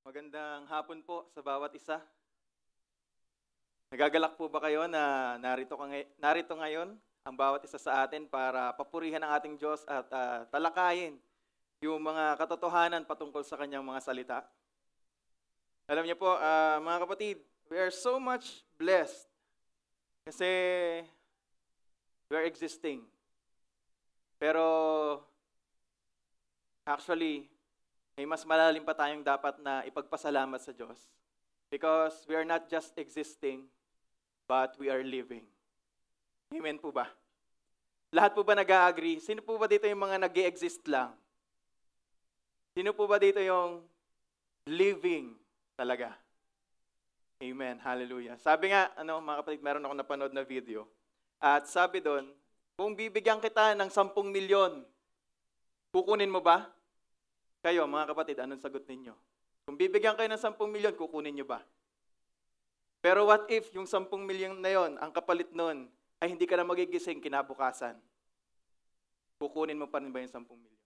Magandang hapon po sa bawat isa. Nagagalak po ba kayo na narito ngayon ang bawat isa sa atin para papurihan ang ating Diyos at talakayin yung mga katotohanan patungkol sa kanyang mga salita? Alam niyo po, mga kapatid, we are so much blessed kasi we are existing. Pero actually, may mas malalim pa tayong dapat na ipagpasalamat sa Diyos. Because we are not just existing, but we are living. Amen po ba? Lahat po ba nag-a-agree? Sino po ba dito yung mga nag-e-exist lang? Sino po ba dito yung living talaga? Amen. Hallelujah. Sabi nga, mga kapatid, meron ako napanood na video. At sabi doon, kung bibigyan kita ng 10 milyon, kukunin mo ba? Kayo, mga kapatid, anong sagot ninyo? Kung bibigyan kayo ng 10 milyon, kukunin nyo ba? Pero what if yung 10 milyon na yon, ang kapalit nun, ay hindi ka na magigising kinabukasan? Kukunin mo pa rin ba yung 10 milyon?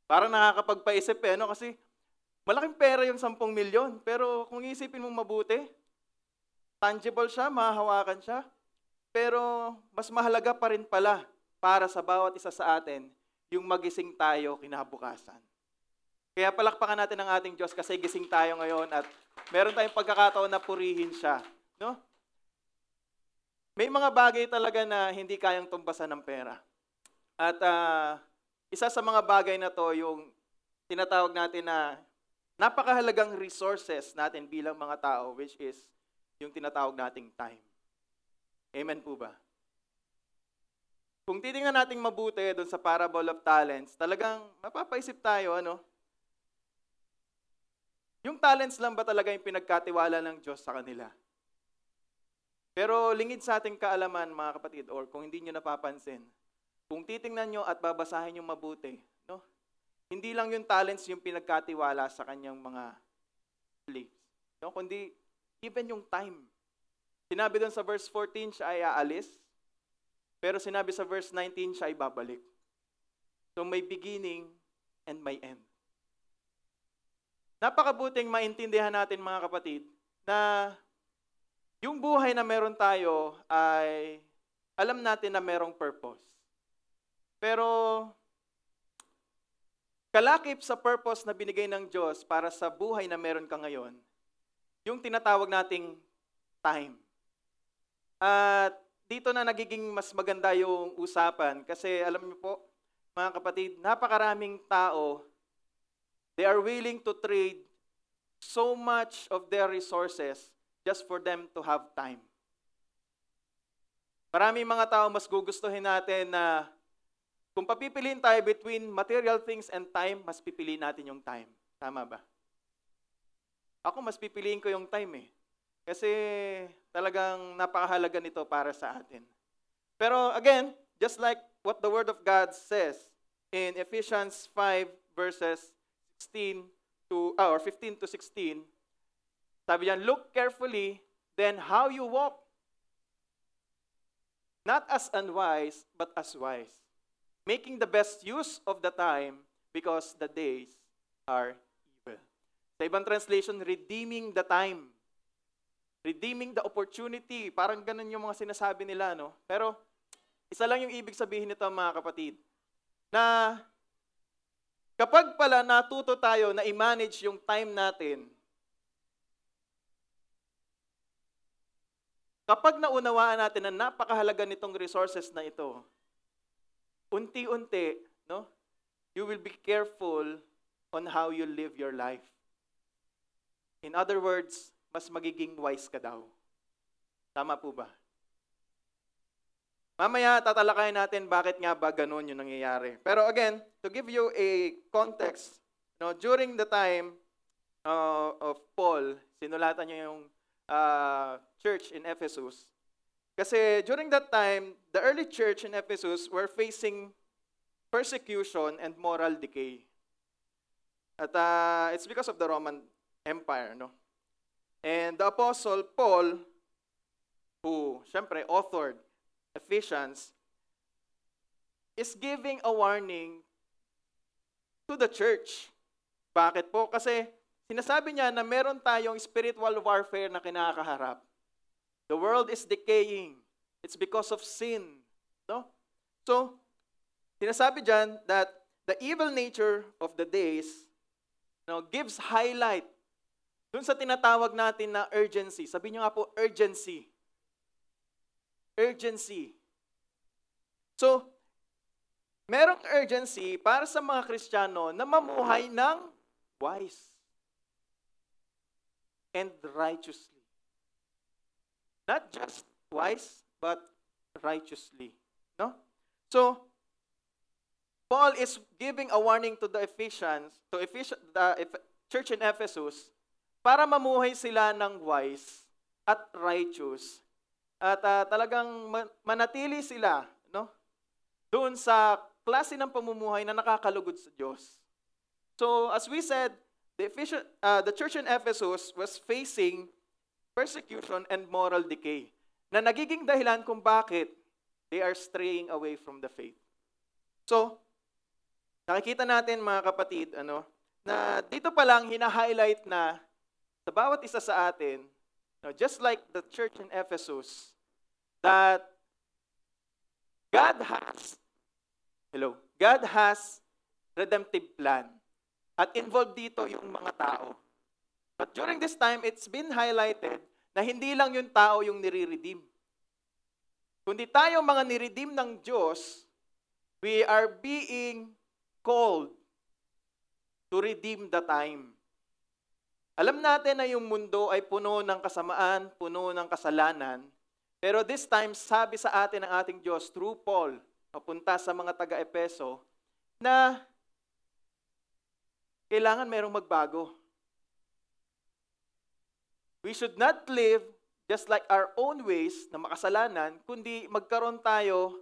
Parang nakakapagpaisip kasi malaking pera yung 10 milyon, pero kung isipin mong mabuti, tangible siya, mahahawakan siya, pero mas mahalaga pa rin pala para sa bawat isa sa atin, yung magising tayo kinabukasan. Kaya palakpakan natin ang ating Diyos kasi gising tayo ngayon at meron tayong pagkakataon na purihin siya. No? May mga bagay talaga na hindi kayang tumbasan ng pera. At isa sa mga bagay na to yung tinatawag natin na napakahalagang resources natin bilang mga tao, which is yung tinatawag nating time. Amen po ba? Kung titingnan natin mabuti doon sa parable of talents, talagang mapapaisip tayo, yung talents lang ba talaga yung pinagkatiwala ng Diyos sa kanila? Pero lingid sa ating kaalaman, mga kapatid, or kung hindi nyo napapansin, kung titingnan nyo at babasahin nyo mabuti, hindi lang yung talents yung pinagkatiwala sa kanyang mga slaves, kundi even yung time. Sinabi doon sa verse 14, siya ay aalis, pero sinabi sa verse 19, siya ay babalik. So may beginning and may end. Napakabuting maintindihan natin, mga kapatid, na yung buhay na meron tayo ay alam natin na merong purpose. Pero kalakip sa purpose na binigay ng Diyos para sa buhay na meron ka ngayon, yung tinatawag nating time. At dito na nagiging mas maganda yung usapan kasi alam niyo po, mga kapatid, napakaraming tao, they are willing to trade so much of their resources just for them to have time. Maraming mga tao mas gugustuhin natin na kung papipiliin tayo between material things and time, mas pipiliin natin yung time. Tama ba? Ako mas pipiliin ko yung time Kasi talagang napakahalaga nito para sa atin. Pero again, just like what the Word of God says in Ephesians 5 verses 15 to 16, sabi niyan, look carefully then how you walk, not as unwise, but as wise, making the best use of the time because the days are evil. Sa ibang translation, redeeming the time. Redeeming the opportunity. Parang ganun yung mga sinasabi nila, Pero, isa lang yung ibig sabihin nito, mga kapatid. Na, kapag pala natuto tayo na i-manage yung time natin, kapag naunawaan natin na napakahalaga nitong resources na ito, unti-unti, you will be careful on how you live your life. In other words, mas magiging wise ka daw. Tama po ba? Mamaya tatalakayin natin bakit nga ba ganun yung nangyayari. Pero again, to give you a context, during the time of Paul, sinulatan niya yung church in Ephesus. Kasi during that time, the early church in Ephesus were facing persecution and moral decay. At it's because of the Roman Empire, And the Apostle Paul, who, syempre, authored Ephesians, is giving a warning to the church Bakit po? Kasi sinasabi niya na meron tayong spiritual warfare na kinakaharap. The world is decaying. It's because of sin. No? So, sinasabi dyan that the evil nature of the days gives highlight dun sa tinatawag natin na urgency. Sabi niyo nga po, urgency. Urgency. So, merong urgency para sa mga Kristiyano na mamuhay ng wise and righteously. Not just wise, but righteously. No? So, Paul is giving a warning to the church in Ephesus, para mamuhay sila ng wise at righteous. At talagang manatili sila doon sa klase ng pamumuhay na nakakalugod sa Diyos. So, as we said, the church in Ephesus was facing persecution and moral decay na nagiging dahilan kung bakit they are straying away from the faith. So, nakikita natin mga kapatid, na dito pa lang hina-highlight na sa bawat isa sa atin, just like the church in Ephesus, that God has redemptive plan. At involved dito yung mga tao. But during this time, it's been highlighted na hindi lang yung tao yung nire-redeem. Kundi tayo mga niredeem ng Diyos, we are being called to redeem the time. Alam natin na yung mundo ay puno ng kasamaan, puno ng kasalanan. Pero this time, sabi sa atin ng ating Diyos through Paul, papunta sa mga taga-Epeso, na kailangan merong magbago. We should not live just like our own ways na makasalanan, kundi magkaroon tayo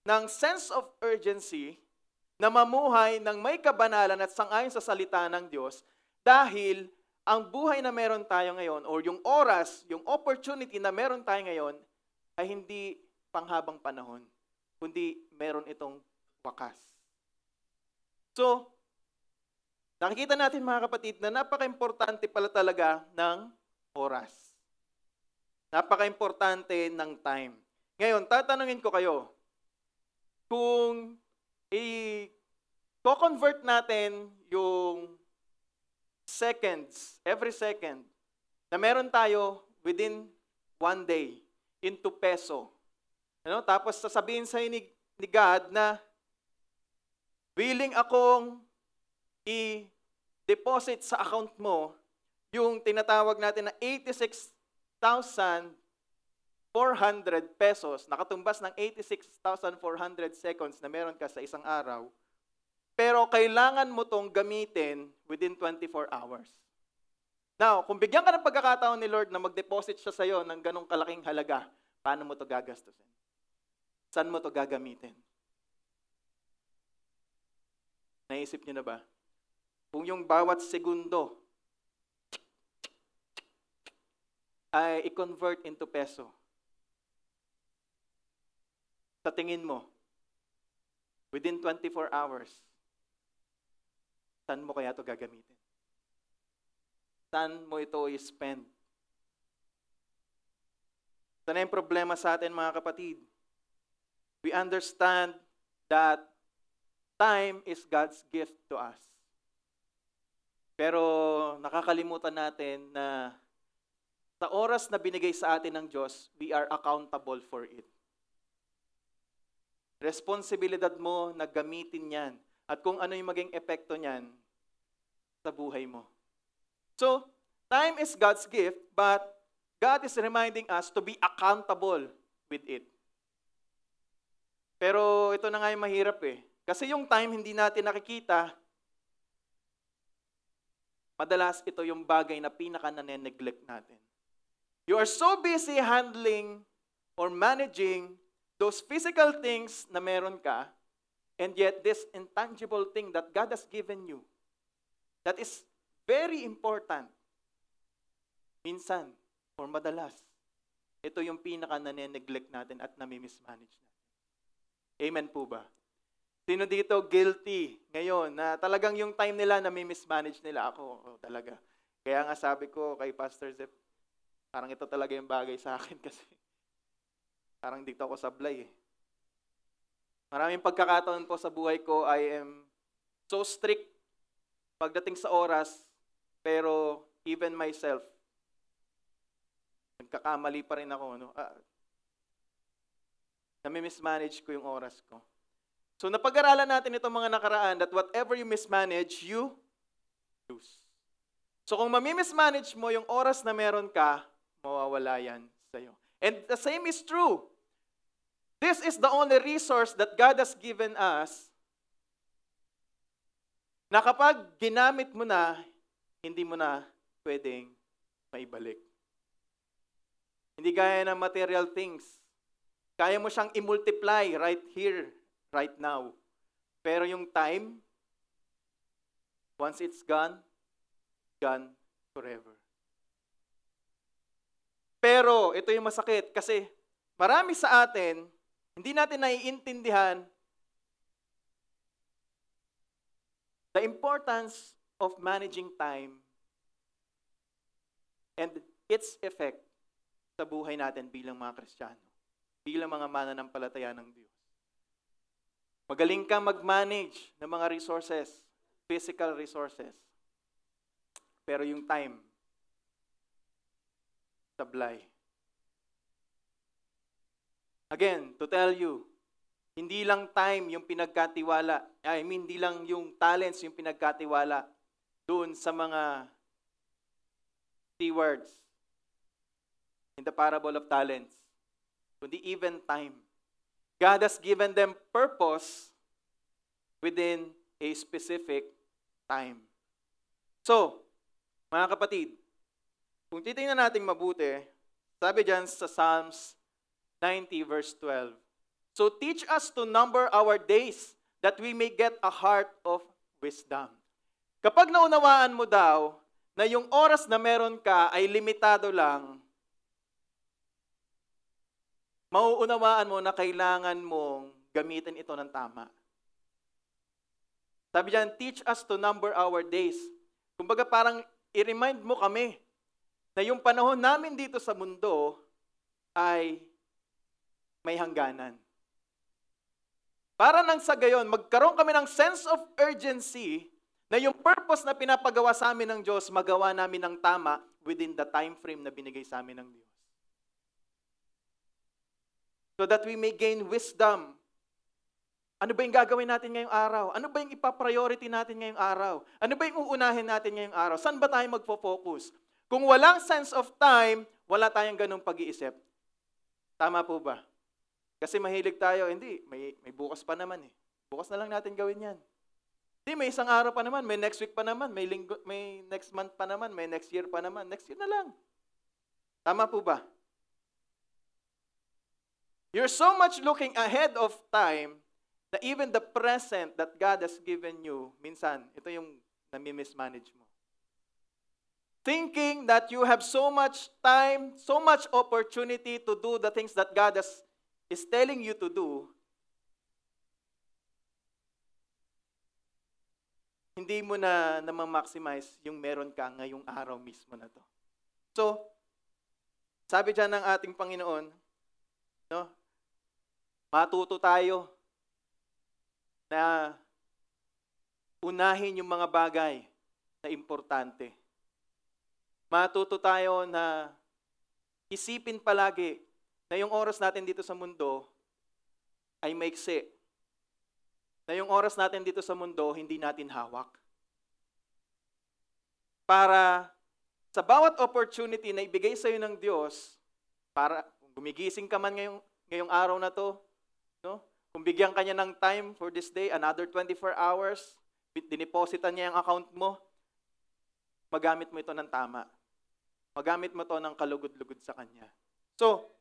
ng sense of urgency na mamuhay ng may kabanalan at sangayon sa salita ng Diyos, dahil ang buhay na meron tayo ngayon, or yung oras, yung opportunity na meron tayo ngayon, ay hindi panghabang panahon, kundi meron itong wakas. So, nakikita natin mga kapatid na napaka-importante pala talaga ng oras. Napaka-importante ng time. Ngayon, tatanungin ko kayo, kung i-convert natin yung seconds, every second, na meron tayo within one day into peso. Tapos sasabihin sa'yo ni God na willing akong i-deposit sa account mo yung tinatawag natin na 86,400 pesos, nakatumbas ng 86,400 seconds na meron ka sa isang araw, pero kailangan mo tong gamitin within 24 hours. Now, kung bigyan ka ng pagkakataon ni Lord na mag-deposit siya sa'yo ng ganong kalaking halaga, paano mo to gagastusin? Saan mo to gagamitin? Naisip niyo na ba? Kung yung bawat segundo ay i-convert into peso, sa tingin mo, within 24 hours, saan mo kaya ito gagamitin? Saan mo ito i-spend? Ito na yung problema sa atin mga kapatid. We understand that time is God's gift to us. Pero nakakalimutan natin na sa oras na binigay sa atin ng Diyos, we are accountable for it. Responsibilidad mo na gamitin yan. At kung ano yung maging epekto niyan sa buhay mo. So, time is God's gift, but God is reminding us to be accountable with it. Pero ito na nga yung mahirap eh. Kasi yung time hindi natin nakikita, madalas ito yung bagay na pinaka-neglect natin. You are so busy handling or managing those physical things na meron ka, and yet this intangible thing that God has given you, that is very important. Minsan, or madalas, ito yung pinaka-neglect natin at nami-mismanage natin. Amen po ba? Sino dito guilty ngayon na talagang yung time nila na mismanage nila ako talaga. Kaya nga sabi ko kay Pastor Zep, parang ito talaga yung bagay sa akin kasi parang dito ako sablay eh. Maraming pagkakataon po sa buhay ko, I am so strict pagdating sa oras, pero even myself, nagkakamali pa rin ako. No? Nami-mismanage ko yung oras ko. So napag-aralan natin itong mga nakaraan that whatever you mismanage, you lose. So kung mami-mismanage mo yung oras na meron ka, mawawala yan sa'yo. And the same is true. This is the only resource that God has given us na kapag ginamit mo na, hindi mo na pwedeng maibalik. Hindi gaya ng material things. Kaya mo siyang i-multiply right here, right now. Pero yung time, once it's gone forever. Pero ito yung masakit kasi marami sa atin, hindi natin naiintindihan the importance of managing time and its effect sa buhay natin bilang mga Kristiyano, bilang mga mananampalataya ng Diyos. Magaling kang mag-manage ng mga resources, physical resources. Pero yung time, sablay. Again, to tell you, hindi lang time yung pinagkatiwala. Hindi lang yung talents yung pinagkatiwala doon sa mga stewards in the parable of talents. Kundi even time. God has given them purpose within a specific time. So, mga kapatid, kung titingnan natin mabuti, sabi dyan sa Psalms 90 verse 12, so teach us to number our days that we may get a heart of wisdom. Kapag naunawaan mo daw na yung oras na meron ka ay limitado lang, mauunawaan mo na kailangan mong gamitin ito ng tama. Sabi dyan, teach us to number our days. Kumbaga parang i-remind mo kami na yung panahon namin dito sa mundo ay may hangganan. Para nang sa gayon, magkaroon kami ng sense of urgency na yung purpose na pinapagawa sa amin ng Diyos, magawa namin ng tama within the time frame na binigay sa amin ng Diyos. So that we may gain wisdom. Ano ba yung gagawin natin ngayong araw? Ano ba yung ipapriority natin ngayong araw? Ano ba yung uunahin natin ngayong araw? Saan ba tayo magfo-focus? Kung walang sense of time, wala tayong ganung pag-iisip. Tama po ba? Kasi mahilig tayo, hindi, may bukas pa naman eh. Bukas na lang natin gawin yan. Hindi, may isang araw pa naman, may next week pa naman, may next month pa naman, may next year pa naman. Next year na lang. Tama po ba? You're so much looking ahead of time na even the present that God has given you, minsan, ito yung nami-mismanage mo. Thinking that you have so much time, so much opportunity to do the things that God is telling you to do, hindi mo na ma-maximize yung meron ka ngayong araw mismo na to. So, sabi dyan ng ating Panginoon, no, matuto tayo na unahin yung mga bagay na importante. Matuto tayo na isipin palagi na yung oras natin dito sa mundo ay maiksi. Na yung oras natin dito sa mundo, hindi natin hawak. Para sa bawat opportunity na ibigay sa iyo ng Diyos, para gumigising ka man ngayong araw na to, no? Kung bigyan ka niya ng time for this day, another 24 hours, dinipositan niya yung account mo, magamit mo ito ng tama. Magamit mo ito ng kalugod-lugod sa Kanya. So,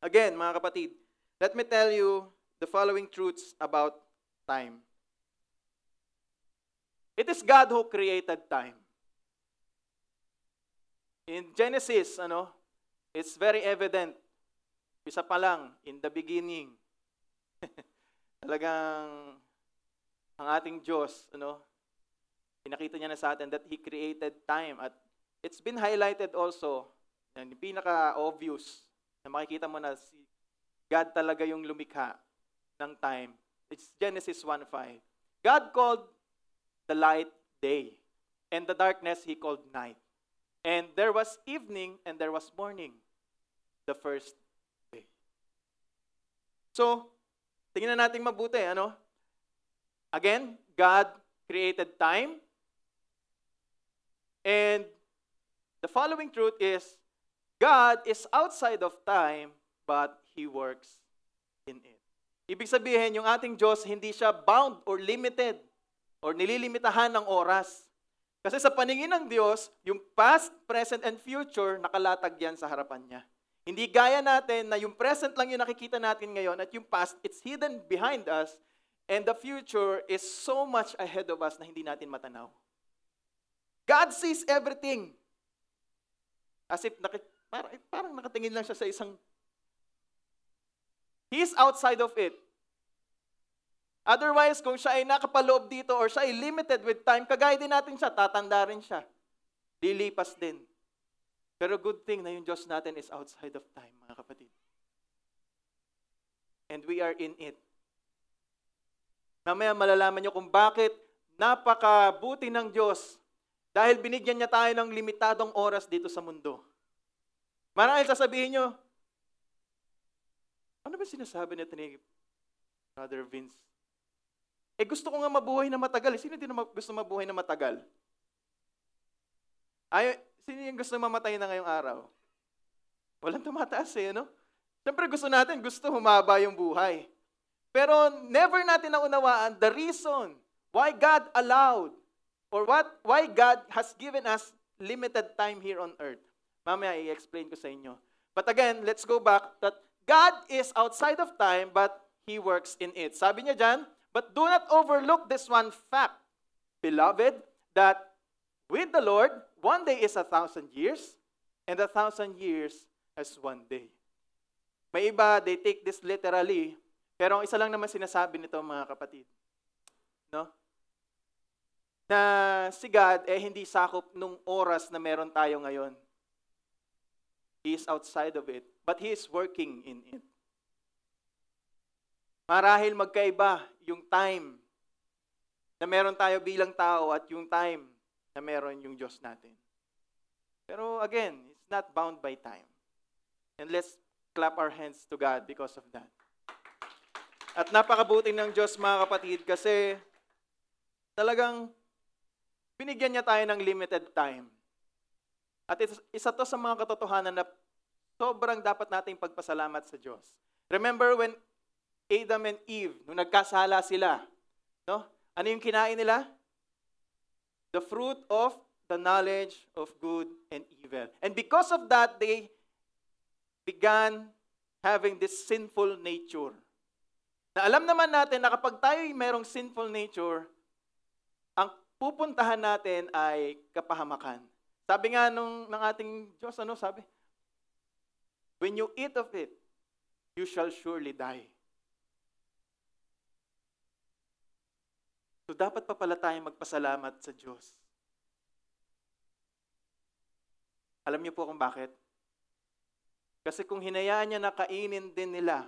again, mga kapatid, let me tell you the following truths about time. It is God who created time. In Genesis, it's very evident. Isa pa lang, in the beginning. Talagang ang ating Diyos, pinakita niya na sa atin that He created time. At it's been highlighted also, yung pinaka-obvious, na makikita mo na si God talaga yung lumikha ng time. It's Genesis 1:5. God called the light day, and the darkness He called night. And there was evening and there was morning, the first day. So, tingnan natin mabuti, Again, God created time. And the following truth is, God is outside of time, but He works in it. Ibig sabihin, yung ating Diyos, hindi siya bound or limited or nililimitahan ng oras. Kasi sa paningin ng Diyos, yung past, present, and future, nakalatag yan sa harapan niya. Hindi gaya natin na yung present lang yung nakikita natin ngayon at yung past, it's hidden behind us, and the future is so much ahead of us na hindi natin matanaw. God sees everything. As if parang nakatingin lang siya sa isang... He's outside of it. Otherwise, kung siya ay nakapaloob dito or siya ay limited with time, kagaya din natin siya, tatanda rin siya. Lilipas din. Pero good thing na yung Diyos natin is outside of time, mga kapatid. And we are in it. Mamaya malalaman nyo kung bakit napakabuti ng Diyos dahil binigyan niya tayo ng limitadong oras dito sa mundo. Marahil sasabihin nyo, ano ba sinasabi ni Brother Vince? Gusto ko nga mabuhay na matagal. Sino din gusto mabuhay na matagal? Sino yung gusto mamatay na ngayong araw? Walang tumataas Siyempre gusto humaba yung buhay. Pero never natin naunawaan the reason why God allowed or why God has given us limited time here on earth. Mamaya i-explain ko sa inyo. But again, let's go back that God is outside of time but He works in it. Sabi niya dyan, but do not overlook this one fact, beloved, that with the Lord, one day is 1,000 years, and 1,000 years as one day. May iba, they take this literally, pero ang isa lang naman sinasabi nito, mga kapatid. Na si God, hindi sakop nung oras na meron tayo ngayon. He is outside of it, but He is working in it. Marahil magkaiba yung time na meron tayo bilang tao at yung time na meron yung Diyos natin. Pero again, it's not bound by time. And let's clap our hands to God because of that. At napakabuti ng Diyos, mga kapatid, kasi talagang binigyan niya tayo ng limited time. At isa to sa mga katotohanan na sobrang dapat nating pagpasalamat sa Diyos. Remember when Adam and Eve, nung nagkasala sila, ano yung kinain nila? The fruit of the knowledge of good and evil. And because of that, they began having this sinful nature. Na alam naman natin na kapag tayo mayroong sinful nature, ang pupuntahan natin ay kapahamakan. Sabi nga ng ating Diyos, sabi? When you eat of it, you shall surely die. So dapat pa pala tayong magpasalamat sa Diyos. Alam niyo po kung bakit? Kasi kung hinayaan niya na kainin din nila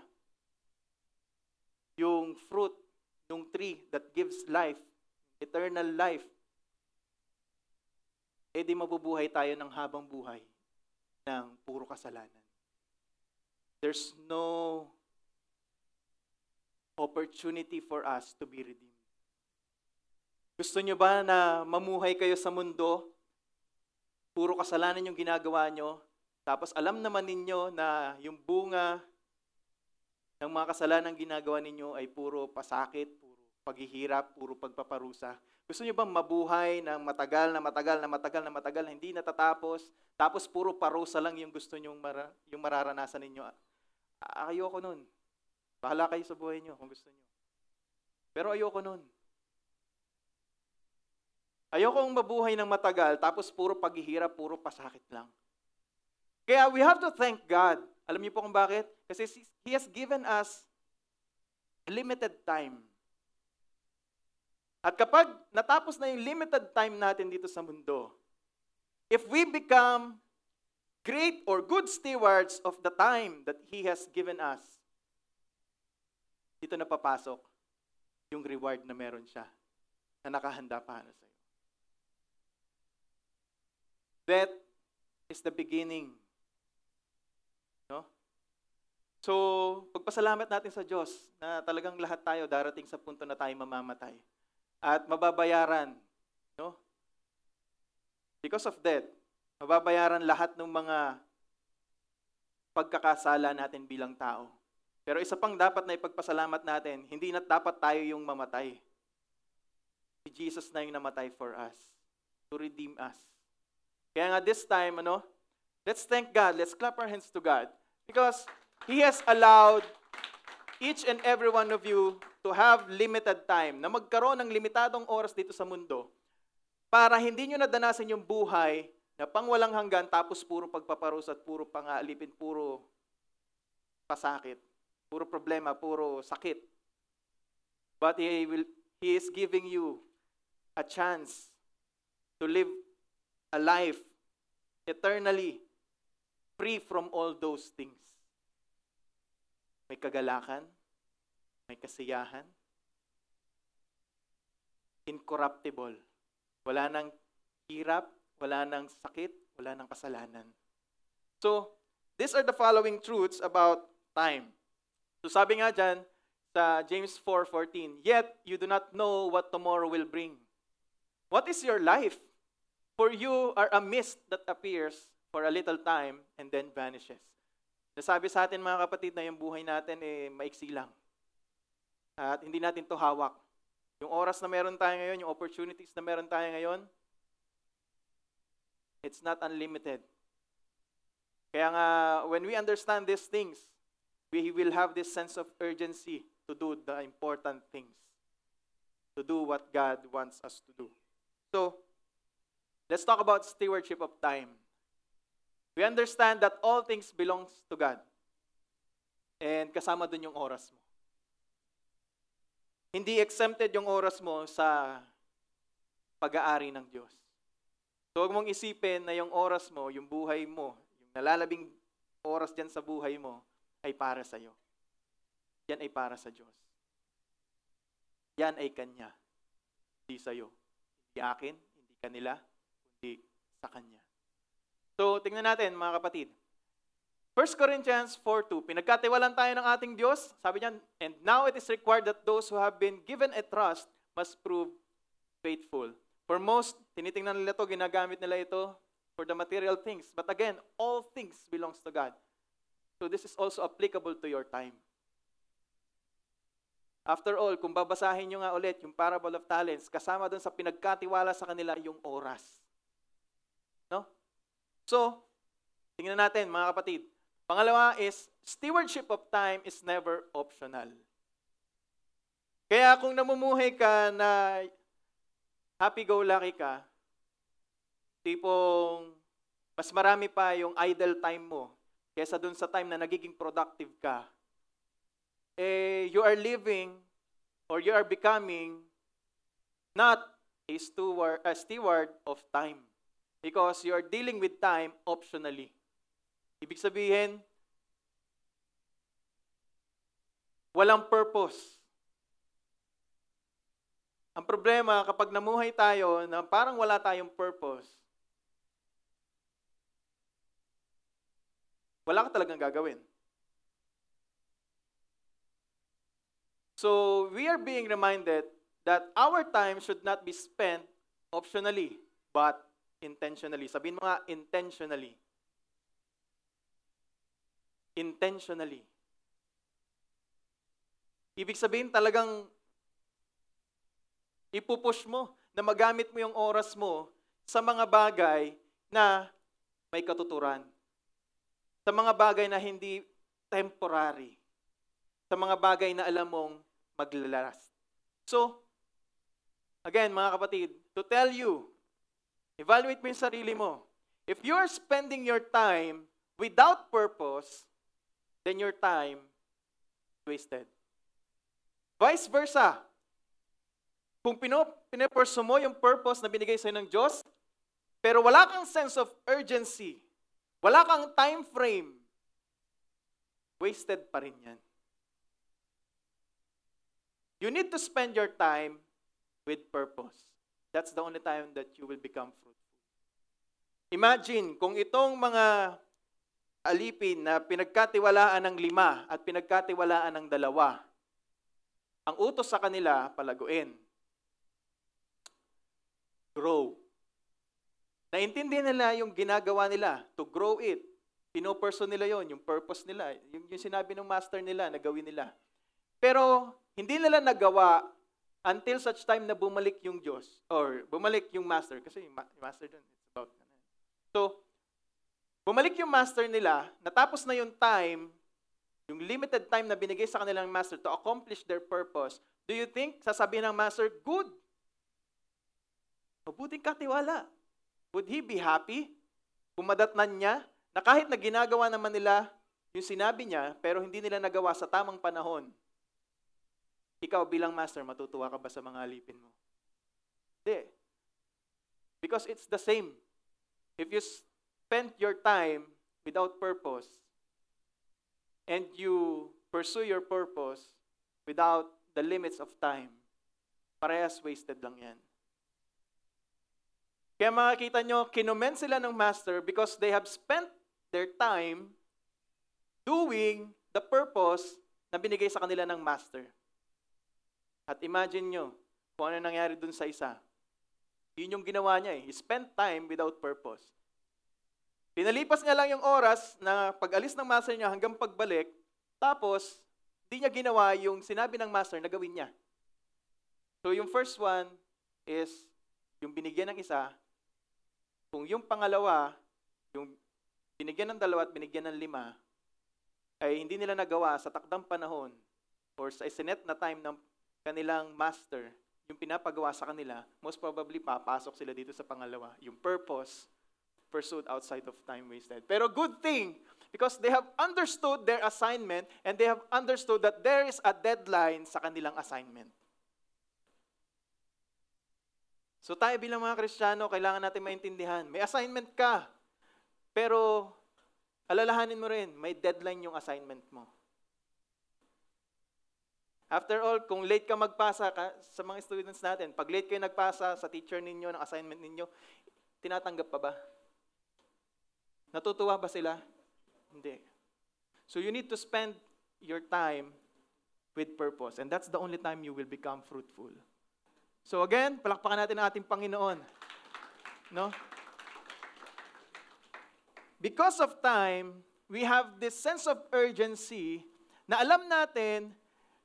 yung fruit ng tree that gives life, eternal life, di mabubuhay tayo ng habang buhay ng puro kasalanan. There's no opportunity for us to be redeemed. Gusto nyo ba na mamuhay kayo sa mundo, puro kasalanan yung ginagawa nyo, tapos alam naman ninyo na yung bunga ng mga kasalanan ginagawa ninyo ay puro pasakit, puro paghihirap, puro pagpaparusa. Gusto niyo bang mabuhay ng matagal na hindi natatapos, tapos puro parusa lang yung gusto niyo yung mararanasan ninyo? Ayoko nun. Bahala kayo sa buhay niyo kung gusto niyo. Pero ayoko nun. Ayokong mabuhay ng matagal, tapos puro paghihirap, puro pasakit lang. Kaya we have to thank God. Alam niyo po kung bakit? Kasi He has given us limited time. At kapag natapos na yung limited time natin dito sa mundo, if we become great or good stewards of the time that He has given us, dito na papasok yung reward na meron siya, na nakahanda para sa iyo. That is the beginning. No? So, pagpasalamat natin sa Diyos na talagang lahat tayo darating sa punto na tayo mamamatay. At mababayaran, no? Because of that, mababayaran lahat ng mga pagkakasala natin bilang tao. Pero isa pang dapat na ipagpasalamat natin, hindi na dapat tayo yung mamatay. Si Jesus na yung namatay for us, to redeem us. Kaya nga this time, let's thank God, let's clap our hands to God, because He has allowed each and every one of you to have limited time, na magkaroon ng limitadong oras dito sa mundo, para hindi nyo nadanasan yung buhay na pang walang hanggan, tapos puro pagpaparusat, puro pangaalipin, puro pasakit, puro problema, puro sakit. But He is giving you a chance to live a life eternally free from all those things. May kagalakan, may kasiyahan, incorruptible. Wala nang hirap, wala nang sakit, wala nang kasalanan. So, these are the following truths about time. So sabi nga dyan sa James 4:14, "Yet you do not know what tomorrow will bring. What is your life? For you are a mist that appears for a little time and then vanishes." Nasabi sa atin mga kapatid na yung buhay natin maiksi lang. At hindi natin to hawak. Yung oras na meron tayo ngayon, yung opportunities na meron tayo ngayon, it's not unlimited. Kaya nga, when we understand these things, we will have this sense of urgency to do the important things, to do what God wants us to do. So, let's talk about stewardship of time. We understand that all things belongs to God. And kasama dun yung oras mo. Hindi exempted yung oras mo sa pag-aari ng Diyos. So huwag mong isipin na yung oras mo, yung buhay mo, yung nalalabing oras dyan sa buhay mo, ay para sa'yo. Yan ay para sa Diyos. Yan ay Kanya. Hindi sa'yo. Hindi akin, hindi kanila, kundi sa Kanya. So, tingnan natin mga kapatid. 1 Corinthians 4:2, pinagkatiwalaan tayo ng ating Diyos. Sabi niya, "And now it is required that those who have been given a trust must prove faithful." For most, tinitingnan nila ito, ginagamit nila ito for the material things. But again, all things belongs to God. So this is also applicable to your time. After all, kung babasahin nyo nga ulit yung Parable of Talents, kasama dun sa pinagkatiwala sa kanila yung oras. No? So, tingnan natin mga kapatid. Pangalawa is, stewardship of time is never optional. Kaya kung namumuhay ka na happy-go-lucky ka, tipong mas marami pa yung idle time mo kesa dun sa time na nagiging productive ka, you are living or you are becoming not a steward of time because you are dealing with time optionally. Ibig sabihin, walang purpose. Ang problema, kapag namuhay tayo na parang wala tayong purpose, wala ka talagang gagawin. So, we are being reminded that our time should not be spent optionally, but intentionally. Sabihin mo nga, intentionally. Intentionally. Ibig sabihin talagang ipupush mo na magamit mo yung oras mo sa mga bagay na may katuturan. Sa mga bagay na hindi temporary. Sa mga bagay na alam mong maglalast. So, again mga kapatid, to tell you, evaluate mo yung sarili mo. If you are spending your time without purpose, then your time is wasted. Vice versa. Kung pinupursue mo yung purpose na binigay sa'yo ng Diyos, pero wala kang sense of urgency, wala kang time frame, wasted pa rin yan. You need to spend your time with purpose. That's the only time that you will become fruitful. Imagine kung itong mga alipin na pinagkatiwalaan ng 5 at pinagkatiwalaan ng 2, ang utos sa kanila, palaguin. Grow. Naintindihan nila yung ginagawa nila to grow it. Pinopursue nila yon, yung purpose nila, yung sinabi ng master nila na gawin nila. Pero hindi nila nagawa until such time na bumalik yung Diyos or bumalik yung master. Kasi yung master dun, it's about. So, bumalik yung master nila, natapos na yung time, yung limited time na binigay sa kanilang master to accomplish their purpose. Do you think sasabihin ng master, good? Mabuting katiwala. Would he be happy? Kung madatnan niya, na kahit na ginagawa naman nila yung sinabi niya, pero hindi nila nagawa sa tamang panahon, ikaw bilang master, matutuwa ka ba sa mga alipin mo? Hindi. Because it's the same. If you spend your time without purpose, and you pursue your purpose without the limits of time, parehas wasted lang yan. Kaya makikita nyo, kinommend sila ng master because they have spent their time doing the purpose na binigay sa kanila ng master. At imagine nyo, kung ano nangyari dun sa isa. Yun yung ginawa niya eh. He spent time without purpose. Pinalipas niya lang yung oras na pag-alis ng master niya hanggang pagbalik, tapos, di niya ginawa yung sinabi ng master na gawin niya. So yung first one is, yung binigyan ng isa, kung yung pangalawa, yung binigyan ng 2 at binigyan ng 5, ay hindi nila nagawa sa takdang panahon or sa isinet na time ng kanilang master, yung pinapagawa sa kanila, most probably papasok sila dito sa pangalawa. Yung purpose, pursued outside of time wasted. Pero good thing, because they have understood their assignment and they have understood that there is a deadline sa kanilang assignment. So tayo bilang mga Kristiyano, kailangan natin maintindihan. May assignment ka, pero alalahanin mo rin, may deadline yung assignment mo. After all, kung late ka magpasa sa mga students natin, pag late kayo nagpasa sa teacher ninyo, ng assignment ninyo, tinatanggap pa ba? Natutuwa ba sila? Hindi. So you need to spend your time with purpose. And that's the only time you will become fruitful. So again, palakpakan natin ang ating Panginoon. No? Because of time, we have this sense of urgency na alam natin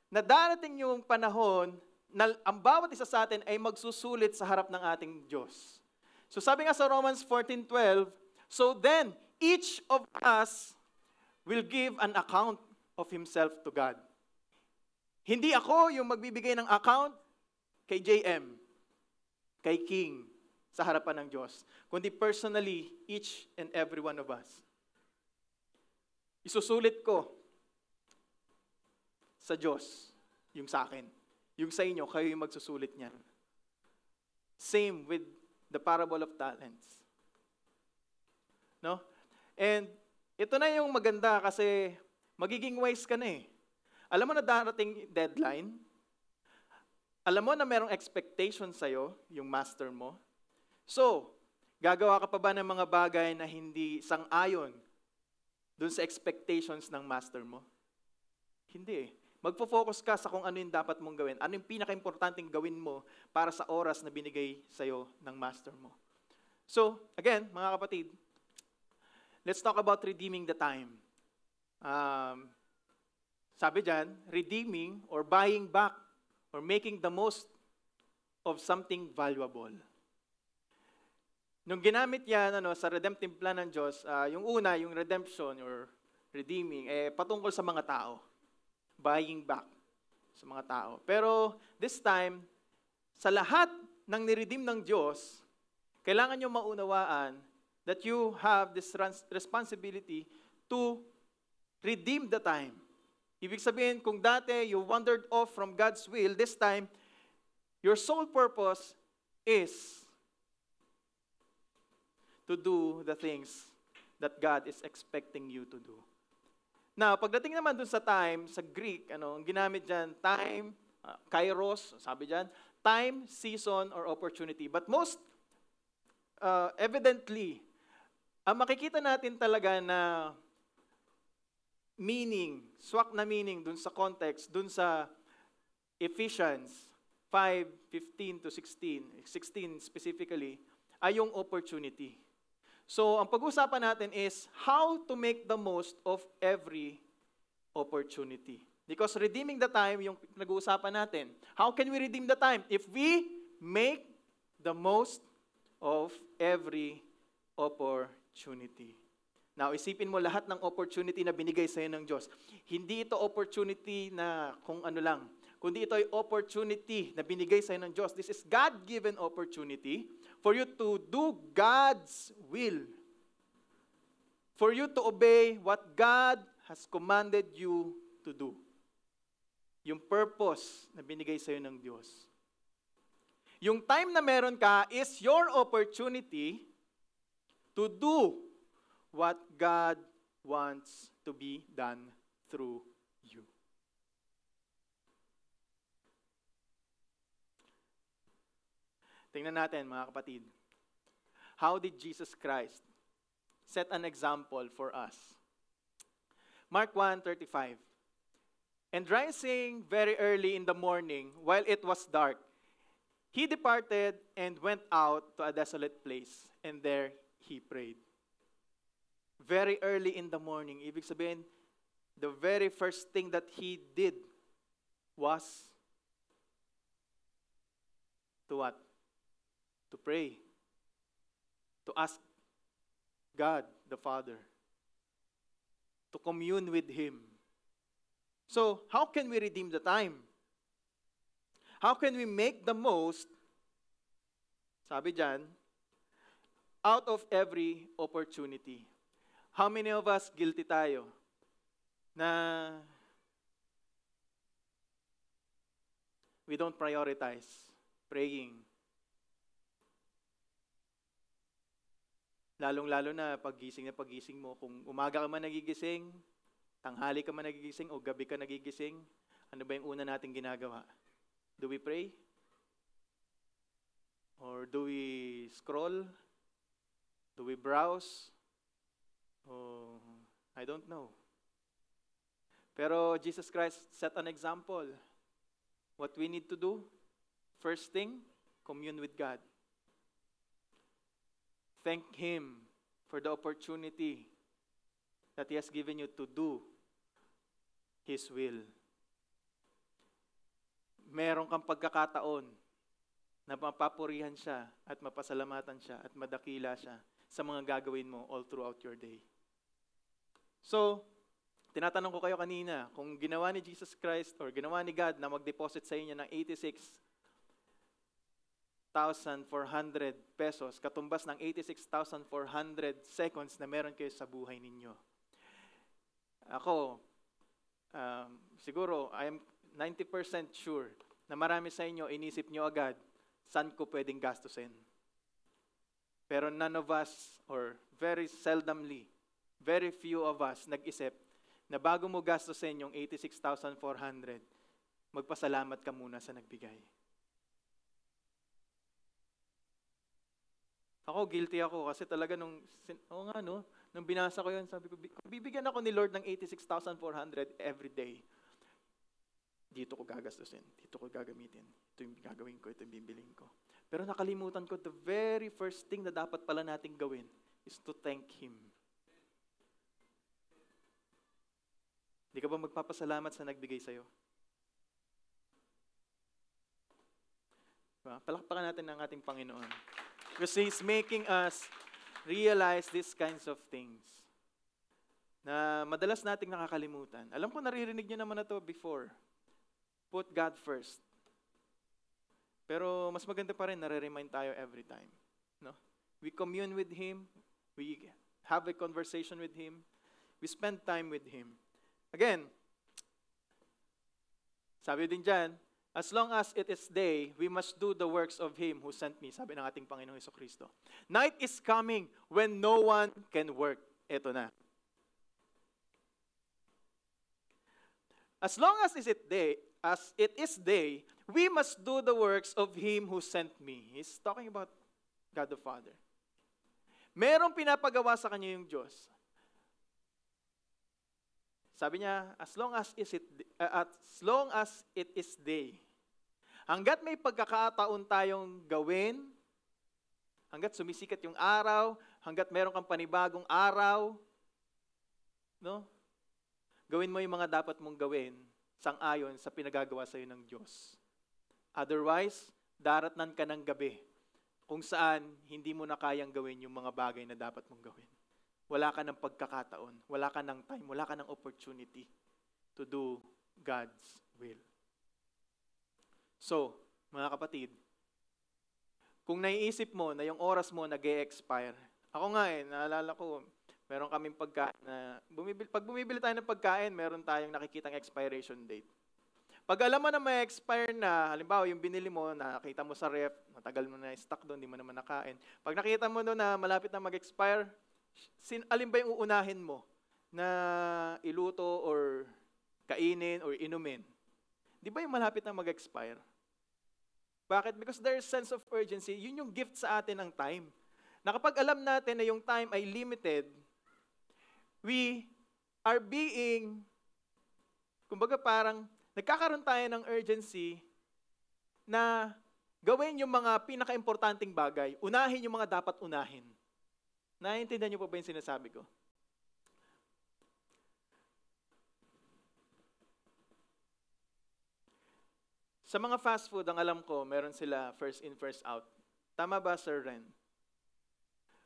na darating yung panahon na ang bawat isa sa atin ay magsusulit sa harap ng ating Diyos. So sabi nga sa Romans 14:12, so then, each of us will give an account of himself to God. Hindi ako yung magbibigay ng account kay JM, kay King, sa harapan ng Diyos, kundi personally, each and every one of us. Isusulit ko sa Diyos, yung sa akin. Yung sa inyo, kayo yung magsusulit niyan. Same with the parable of talents. No? And ito na yung maganda kasi magiging wise ka na eh. Alam mo na darating deadline. Alam mo na merong expectation sa'yo, yung master mo. So, gagawa ka pa ba ng mga bagay na hindi sang-ayon dun sa expectations ng master mo? Hindi eh. Magpo-focus ka sa kung ano yung dapat mong gawin. Ano yung pinaka-importanting gawin mo para sa oras na binigay sa'yo ng master mo. So, again, mga kapatid, let's talk about redeeming the time. Sabi dyan, redeeming or buying back or making the most of something valuable. Nung ginamit yan sa redemptive plan ng Diyos, yung una, yung redemption or redeeming, patungkol sa mga tao. Buying back sa mga tao. Pero this time, sa lahat ng niredeem ng Diyos, kailangan nyo maunawaan that you have this responsibility to redeem the time. Ibig sabihin, kung dati you wandered off from God's will, this time, Your sole purpose is to do the things that God is expecting you to do. Now, pagdating naman dun sa time, sa Greek, ang ginamit dyan, time, kairos, sabi dyan, time, season, or opportunity. But most evidently, ang makikita natin talaga na meaning, swak na meaning dun sa context, dun sa Ephesians 5:15 to 16 specifically, ay yung opportunity. So, ang pag-uusapan natin is how to make the most of every opportunity. Because redeeming the time, yung nag-uusapan natin. How can we redeem the time? If we make the most of every opportunity. Now, isipin mo lahat ng opportunity na binigay sa'yo ng Diyos. Hindi ito opportunity na kung ano lang, kundi ito ay opportunity na binigay sa'yo ng Diyos. This is God-given opportunity for you to do God's will. For you to obey what God has commanded you to do. Yung purpose na binigay sa'yo ng Diyos. Yung time na meron ka is your opportunity to do what God wants to be done through you. Tingnan natin mga kapatid. How did Jesus Christ set an example for us? Mark 1:35. And rising very early in the morning, while it was dark, he departed and went out to a desolate place, and there he prayed. Very early in the morning, ibig sabihin, the very first thing that he did was to what? To pray. To ask God the Father. To commune with Him. So, how can we redeem the time? How can we make the most, sabi dyan, out of every opportunity? How many of us guilty tayo na we don't prioritize praying? Lalong-lalo na pagising mo, kung umaga ka man nagigising, tanghali ka man nagigising, o gabi ka nagigising, ano ba yung una nating ginagawa? Do we pray? Or do we scroll? Do we browse? Oh, I don't know. Pero Jesus Christ set an example. What we need to do, first thing, commune with God. Thank Him for the opportunity that He has given you to do His will. Meron kang pagkakataon na mapapurihan siya at mapasalamatan siya at madakila siya sa mga gagawin mo all throughout your day. So, tinatanong ko kayo kanina, kung ginawa ni Jesus Christ or ginawa ni God na mag-deposit sa inyo ng 86,400 pesos, katumbas ng 86,400 seconds na meron kayo sa buhay ninyo. Ako, siguro, I am 90% sure na marami sa inyo, inisip nyo agad, saan ko pwedeng gastusin. Pero none of us, or very seldomly, very few of us nag-isip na bago mo gastusin yung 86,400, magpasalamat ka muna sa nagbigay. Ako, guilty ako kasi talaga nung binasa ko yun, sabi ko, bibigyan ako ni Lord ng 86,400 every day. Dito ko gagastusin, dito ko gagamitin, ito yung gagawin ko, ito yung bibiling ko. Pero nakalimutan ko, the very first thing na dapat pala nating gawin is to thank Him. Hindi ka ba magpapasalamat sa nagbigay sa'yo? Diba? Palakpakan natin ang ating Panginoon. Because He's making us realize these kinds of things na madalas nating nakakalimutan. Alam ko naririnig niyo naman na to before. Put God first. Pero mas maganda pa rin, nare-remind tayo every time. No? We commune with Him. We have a conversation with Him. We spend time with Him. Again, sabi din dyan, As long as it is day, we must do the works of Him who sent me, sabi ng ating Panginoong Jesucristo. Night is coming when no one can work. Ito na. As long as it is day, we must do the works of Him who sent me. He's talking about God the Father. Merong pinapagawa sa kanya yung Diyos. Sabi niya, as long as it is day, hanggat may pagkakataon tayong gawin, hanggat sumisikat yung araw, hanggat meron kang panibagong araw, no? Gawin mo yung mga dapat mong gawin sang-ayon sa pinagagawa sa iyo ng Diyos. Otherwise, daratnan ka ng gabi kung saan hindi mo na kayang gawin yung mga bagay na dapat mong gawin. Wala ka ng pagkakataon, wala ka ng time, wala ka ng opportunity to do God's will. So, mga kapatid, kung naiisip mo na yung oras mo nag-e-expire, ako nga naalala ko, meron kaming pagkain na, pag bumibili tayo ng pagkain, meron tayong nakikitang expiration date. Pag alam mo na may expire na, halimbawa yung binili mo, nakita mo sa ref, matagal mo na stock doon, di mo naman nakain. Pag nakita mo doon na malapit na mag-expire, alin ba yung uunahin mo na iluto or kainin or inumin? Di ba yung malapit na mag-expire? Bakit? Because there's sense of urgency. Yun yung gift sa atin ng time. Na kapag alam natin na yung time ay limited, we are being, kumbaga parang, nagkakaroon tayo ng urgency na gawin yung mga pinaka-importanting bagay. Unahin yung mga dapat unahin. Naiintindihan niyo po ba yung sinasabi ko? Sa mga fast food, ang alam ko, meron sila first in, first out. Tama ba, Sir Ren?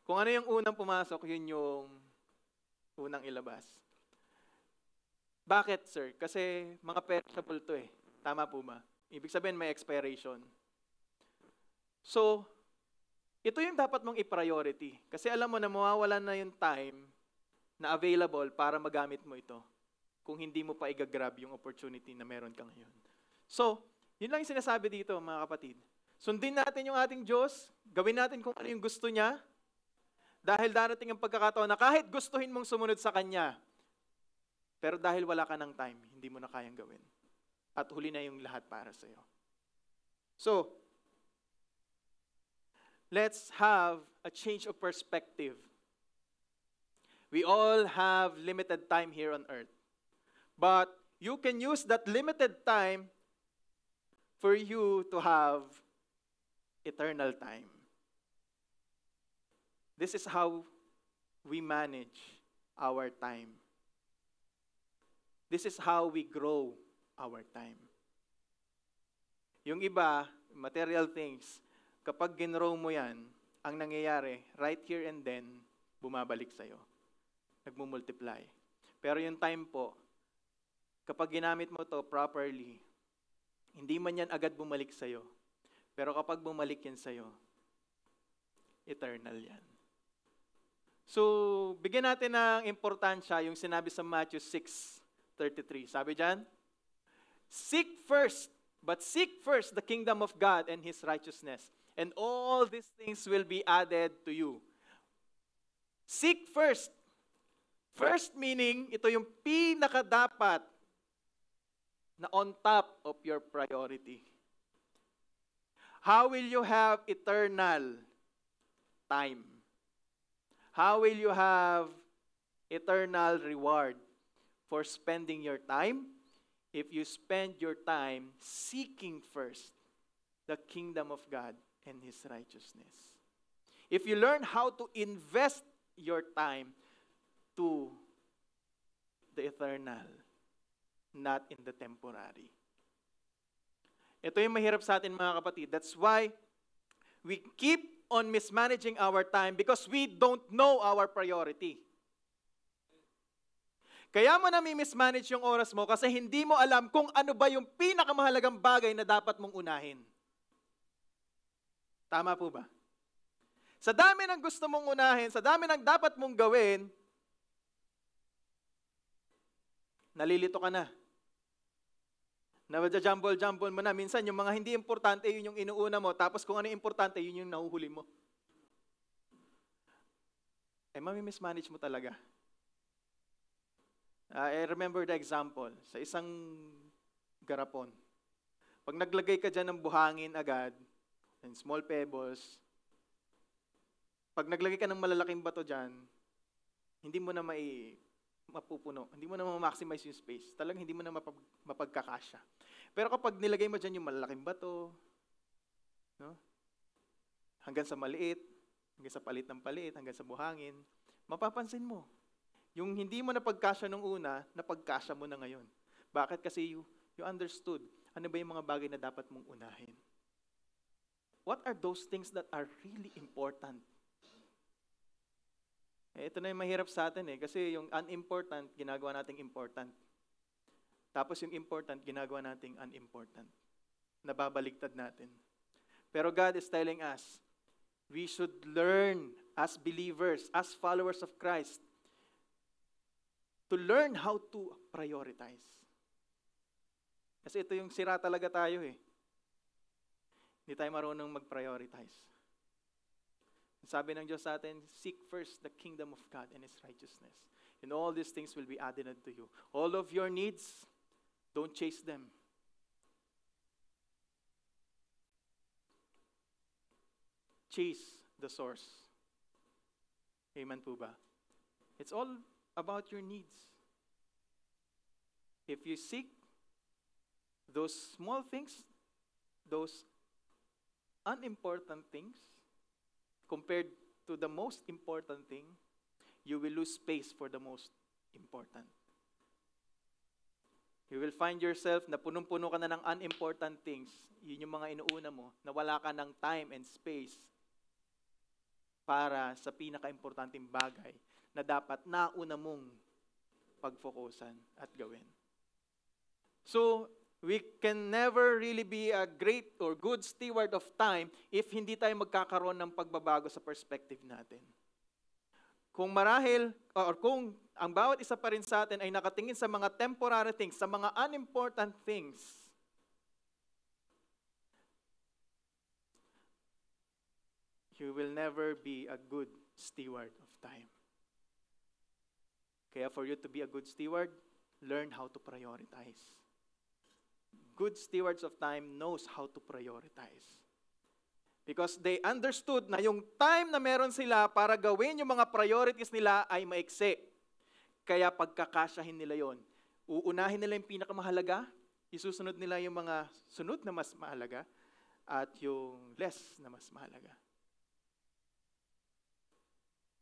Kung ano yung unang pumasok, yun yung unang ilabas. Bakit, sir? Kasi mga perishable to eh. Tama po ba? Ibig sabihin may expiration. So, ito yung dapat mong i-priority. Kasi alam mo na mawawalan na yung time na available para magamit mo ito kung hindi mo pa i-grab yung opportunity na meron ka ngayon. So, yun lang yung sinasabi dito, mga kapatid. Sundin natin yung ating Diyos, gawin natin kung ano yung gusto niya, dahil darating ang pagkakataon na kahit gustuhin mong sumunod sa Kanya, pero dahil wala ka ng time, hindi mo na kayang gawin. At huli na yung lahat para sa iyo. So, let's have a change of perspective. We all have limited time here on earth. But you can use that limited time for you to have eternal time. This is how we manage our time. This is how we grow our time. Yung iba, material things, kapag ginrow mo yan, ang nangyayari, right here and then, bumabalik sa'yo. Nagmumultiply. Pero yung time po, kapag ginamit mo to properly, hindi man yan agad bumalik sa'yo. Pero kapag bumalik yan sa'yo, eternal yan. So, bigyan natin ng importansya yung sinabi sa Matthew 6:33. Sabi dyan, seek first the kingdom of God and His righteousness, and all these things will be added to you. Seek first. First meaning, ito yung pinakadapat na on top of your priority. How will you have eternal time? How will you have eternal reward for spending your time? If you spend your time seeking first the kingdom of God and His righteousness. If you learn how to invest your time to the eternal, not in the temporary. Ito yung mahirap sa atin, mga kapatid. That's why we keep on mismanaging our time because we don't know our priority. Kaya mo na mismanage yung oras mo kasi hindi mo alam kung ano ba yung pinakamahalagang bagay na dapat mong unahin. Tama po ba? Sa dami ng gusto mong unahin, sa dami ng dapat mong gawin, nalilito ka na. Jumble mo na. Minsan, yung mga hindi importante, yun yung inuuna mo. Tapos kung ano yung importante, yun yung nahuhuli mo. Mami-mismanage mo talaga. I remember the example. Sa isang garapon. Pag naglagay ka dyan ng buhangin agad, and small pebbles, pag naglagay ka ng malalaking bato dyan, hindi mo na mapupuno. Hindi mo na ma-maximize yung space. Talagang hindi mo na mapagkakasya. Pero kapag nilagay mo dyan yung malalaking bato, no? Hanggang sa maliit, hanggang sa palit ng palit, hanggang sa buhangin, mapapansin mo, yung hindi mo napagkasya nung una, napagkasya mo na ngayon. Bakit? Kasi you understood ano ba yung mga bagay na dapat mong unahin. What are those things that are really important? Ito na yung mahirap sa atin kasi yung unimportant, ginagawa nating important. Tapos yung important, ginagawa nating unimportant. Nababaligtad natin. Pero God is telling us, we should learn as believers, as followers of Christ, to learn how to prioritize. Kasi ito yung sira talaga tayo Hindi tayo marunong mag-prioritize. Sabi ng Diyos sa atin, seek first the kingdom of God and His righteousness. And all these things will be added unto you. All of your needs, don't chase them. Chase the source. Amen po ba? It's all about your needs. If you seek those small things, those unimportant things, compared to the most important thing, you will lose space for the most important. You will find yourself na punong-puno ka na ng unimportant things. Yun yung mga inuuna mo, na wala ka ng time and space para sa pinaka-importanting bagay na dapat nauna mong pag-focusan at gawin. So, we can never really be a great or good steward of time if hindi tayo magkakaroon ng pagbabago sa perspective natin. Kung marahil, or kung ang bawat isa pa rin sa atin ay nakatingin sa mga temporary things, sa mga unimportant things, you will never be a good steward of time. Kaya for you to be a good steward, learn how to prioritize. Good stewards of time knows how to prioritize. Because they understood na yung time na meron sila para gawin yung mga priorities nila ay maiksi. Kaya pagkakasyahin nila yon. Uunahin nila yung pinakamahalaga, isusunod nila yung mga sunod na mas mahalaga, at yung less na mas mahalaga.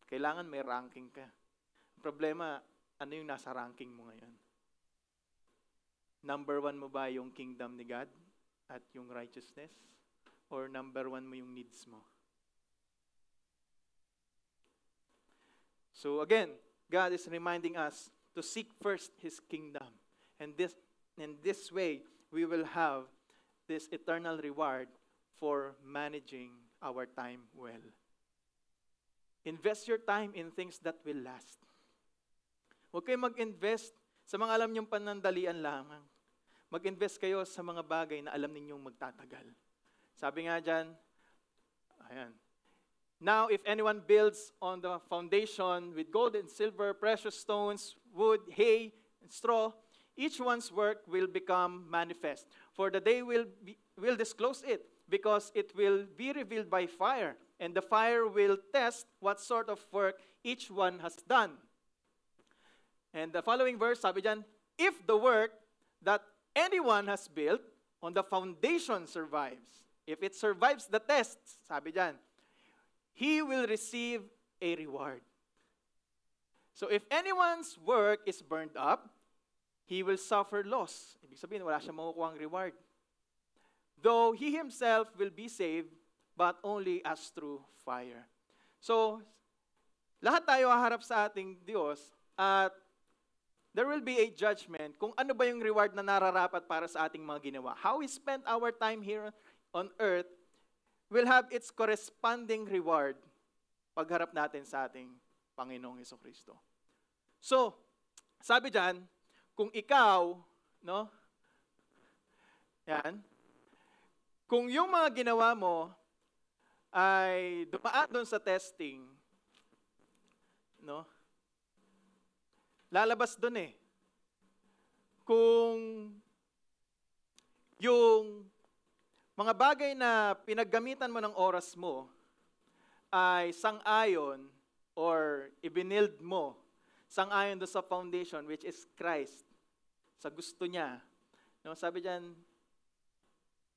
Kailangan may ranking ka. Ang problema, ano yung nasa ranking mo ngayon? Number 1 mo ba yung kingdom ni God at yung righteousness? Or number 1 mo yung needs mo? So again, God is reminding us to seek first His kingdom. And this way, we will have this eternal reward for managing our time well. Invest your time in things that will last. Huwag kayo mag-invest sa mga alam niyong panandalian lamang. Mag-invest kayo sa mga bagay na alam ninyong magtatagal. Sabi nga dyan, ayan. Now, if anyone builds on the foundation with gold and silver, precious stones, wood, hay, and straw, each one's work will become manifest. For the day will disclose it, because it will be revealed by fire, and the fire will test what sort of work each one has done. And the following verse, sabi dyan, if the work that anyone has built on the foundation survives, if it survives the test, sabi dyan, he will receive a reward. So if anyone's work is burned up, he will suffer loss. Ibig sabihin, wala siyang makukuhang reward. Though he himself will be saved, but only as through fire. So, lahat tayo haharap sa ating Diyos, at there will be a judgment kung ano ba yung reward na nararapat para sa ating mga ginawa. How we spend our time here on earth will have its corresponding reward pagharap natin sa ating Panginoong Jesucristo. So, sabi dyan, kung ikaw, Yan. Kung yung mga ginawa mo ay dumaan doon sa testing, no? Lalabas doon eh. Kung yung mga bagay na pinaggamitan mo ng oras mo ay sang-ayon or ibinild mo sang-ayon doon sa foundation which is Christ, sa gusto niya. No, sabi diyan,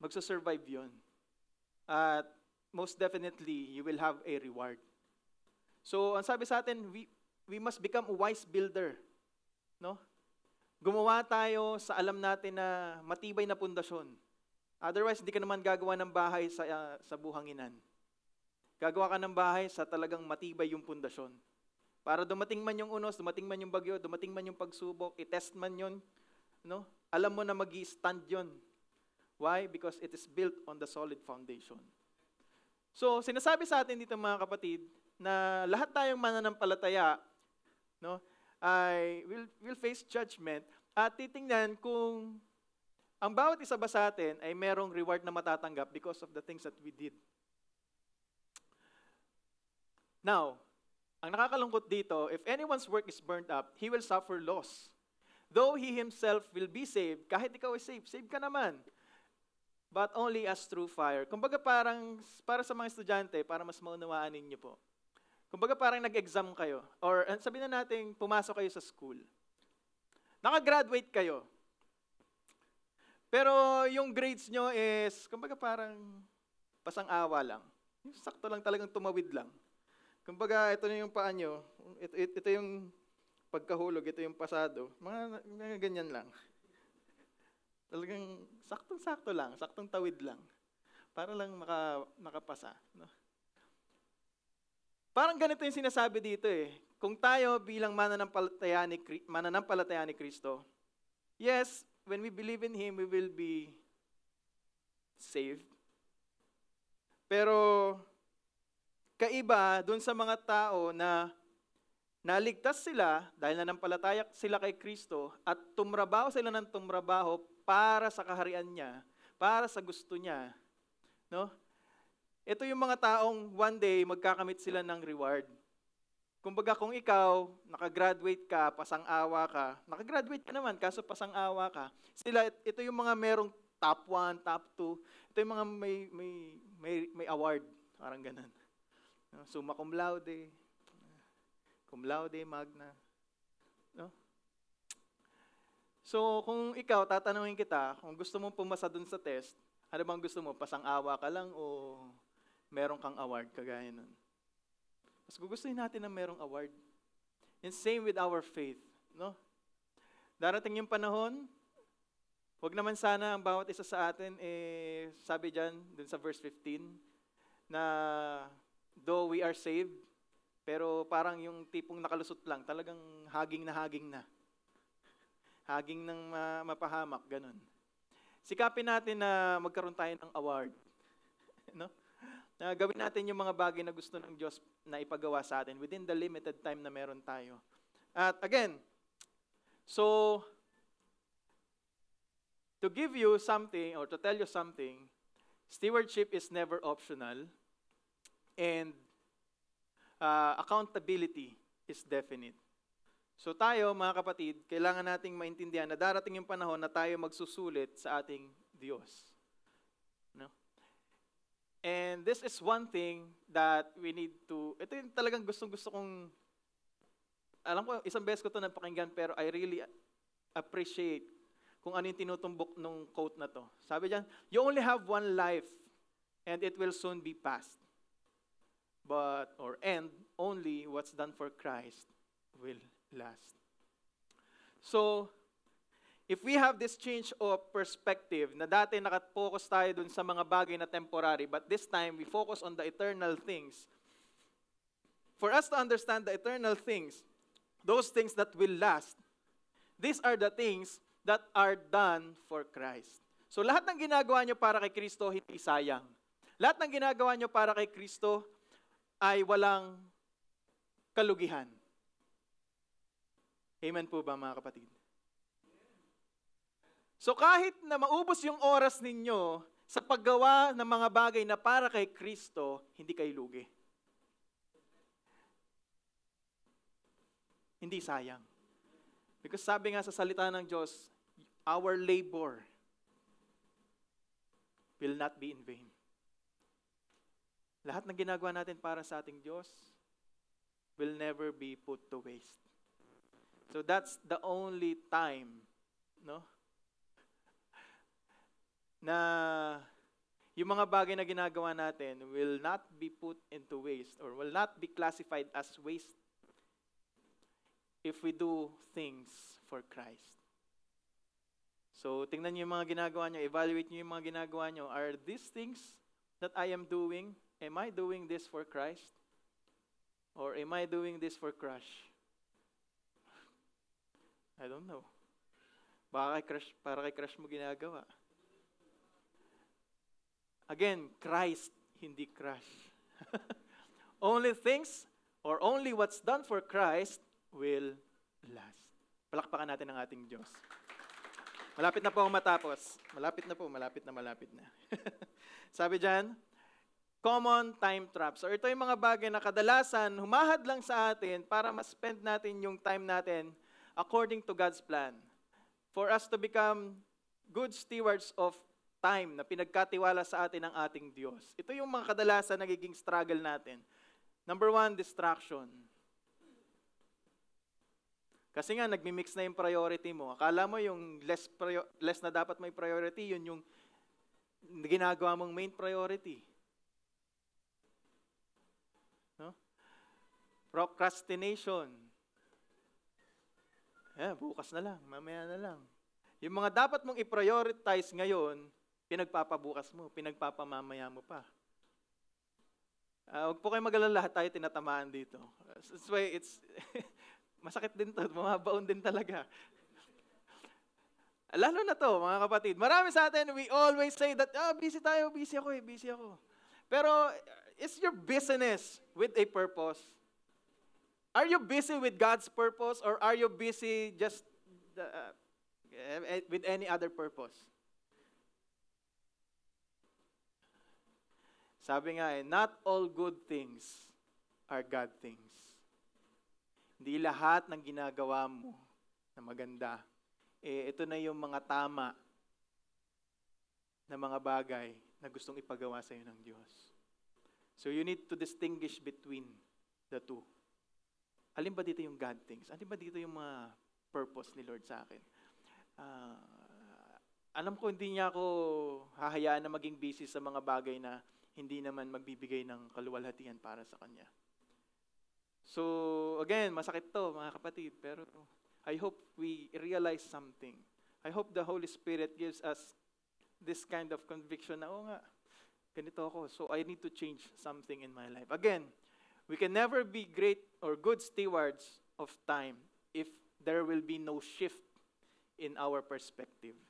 magsusurvive yun. At most definitely, you will have a reward. So, ang sabi sa atin, we must become a wise builder. No? Gumawa tayo sa alam natin na matibay na pundasyon. Otherwise, hindi ka naman gagawa ng bahay sa buhanginan. Gagawa ka ng bahay sa talagang matibay yung pundasyon. Para dumating man yung unos, dumating man yung bagyo, dumating man yung pagsubok, i-test man yun, no? Alam mo na mag-i-stand yun. Why? Because it is built on the solid foundation. So, sinasabi sa atin dito mga kapatid, na lahat tayong mananampalataya, no, ay will face judgment at titingnan kung ang bawat isa ba sa atin ay merong reward na matatanggap because of the things that we did. Now, ang nakakalungkot dito, if anyone's work is burnt up, he will suffer loss. Though he himself will be saved, kahit ikaw ay saved ka naman. But only as through fire. Kumbaga parang, para sa mga estudyante, para mas maunawaan ninyo po. Kumbaga parang nag-exam kayo. Or sabihin na natin, pumasok kayo sa school. Nakagraduate kayo. Pero yung grades nyo is, kumbaga parang pasang-awa lang. Sakto lang talagang tumawid lang. Kumbaga, ito na yung paa nyo. Ito yung pagkahulog, ito yung pasado. Mga ganyan lang. Talagang saktong-sakto lang, saktong tawid lang. Para lang makapasa. No? Parang ganito yung sinasabi dito eh. Kung tayo bilang mananampalataya ni Kristo, yes, when we believe in Him, we will be saved. Pero kaiba dun sa mga tao na naligtas sila dahil nanampalataya sila kay Kristo at tumrabaho sila ng tumrabaho para sa kaharian niya, para sa gusto niya. No? Ito yung mga taong one day magkakamit sila ng reward. Kumbaga kung ikaw, nakagraduate ka, pasang-awa ka, nakagraduate ka naman, kaso pasang-awa ka, ito yung mga merong top 1, top 2, ito yung mga may award, parang ganun. Summa cum laude, magna. No? So, kung ikaw, tatanungin kita, kung gusto mong pumasa dun sa test, ano bang gusto mo? Pasang-awa ka lang o meron kang award kagaya nun? Mas gugustuhin natin na merong award. And same with our faith. No? Darating yung panahon, wag naman sana ang bawat isa sa atin, sabi dyan, dun sa verse 15, na though we are saved, pero parang yung tipong nakalusot lang, talagang haging na haging na. Haging ng mapahamak, ganun. Sikapin natin na magkaroon tayo ng award. No? Na gawin natin yung mga bagay na gusto ng Diyos na ipagawa sa atin within the limited time na meron tayo. At again, so, to give you something or to tell you something, stewardship is never optional and accountability is definite. So tayo, mga kapatid, kailangan nating maintindihan na darating yung panahon na tayo magsusulit sa ating Diyos. No? And this is one thing that we need to, ito yung talagang gustong-gusto kong, alam ko, isang beses ko ito napakinggan, pero I really appreciate kung ano yung tinutumbok nung quote na to. Sabi diyan, you only have one life and it will soon be past. And only what's done for Christ will last. So, if we have this change of perspective, na dati nakafocus tayo dun sa mga bagay na temporary, but this time we focus on the eternal things. For us to understand the eternal things, those things that will last, these are the things that are done for Christ. So lahat ng ginagawa nyo para kay Kristo, hindi sayang. Lahat ng ginagawa nyo para kay Kristo ay walang kalugihan. Amen po ba, mga kapatid? So kahit na maubos yung oras ninyo sa paggawa ng mga bagay na para kay Kristo, hindi kayo lugi. Hindi sayang. Because sabi nga sa salita ng Diyos, our labor will not be in vain. Lahat ng ginagawa natin para sa ating Diyos will never be put to waste. So that's the only time, no? Na yung mga bagay na ginagawa natin will not be put into waste or will not be classified as waste if we do things for Christ. So, tingnan niyo yung mga ginagawa niyo, evaluate niyo yung mga ginagawa niyo. Are these things that I am doing, am I doing this for Christ? Or am I doing this for crush? I don't know. Baka para kay crush mo ginagawa. Again, Christ, hindi crush. Only things or only what's done for Christ will last. Palakpakan natin ang ating Diyos. Malapit na po akong matapos. Malapit na. Sabi dyan, common time traps. So ito yung mga bagay na kadalasan humahad lang sa atin para ma-spend natin yung time natin according to God's plan. For us to become good stewards of time na pinagkatiwala sa atin ng ating Diyos. Ito yung mga kadalasan nagiging struggle natin. Number 1, distraction. Kasi nga, nagmi-mix na yung priority mo. Akala mo yung less na dapat may priority, yun yung ginagawa mong main priority. No? Procrastination. Bukas na lang, mamaya na lang. Yung mga dapat mong i-prioritize ngayon, pinagpapabukas mo, pinagpapamamaya mo pa. Huwag po kayo mag-alala, lahat tayo tinatamaan dito. That's why it's masakit din to, mababaon din talaga. Lalo na to, mga kapatid. Marami sa atin, we always say that, busy tayo, busy ako. Pero, is your business with a purpose? Are you busy with God's purpose or are you busy just with any other purpose? Sabi nga not all good things are God things. Hindi lahat ng ginagawa mo na maganda, ito na yung mga tama na mga bagay na gustong ipagawa sa iyo ng Diyos. So you need to distinguish between the two. Alin ba dito yung God things? Alin ba dito yung mga purpose ni Lord sa akin? Alam ko hindi niya ako hahayaan na maging busy sa mga bagay na hindi naman magbibigay ng kaluwalhatian para sa Kanya. So, again, masakit to, mga kapatid, pero I hope we realize something. I hope the Holy Spirit gives us this kind of conviction na, nga, ganito ako, so I need to change something in my life. Again, we can never be great or good stewards of time if there will be no shift in our perspective.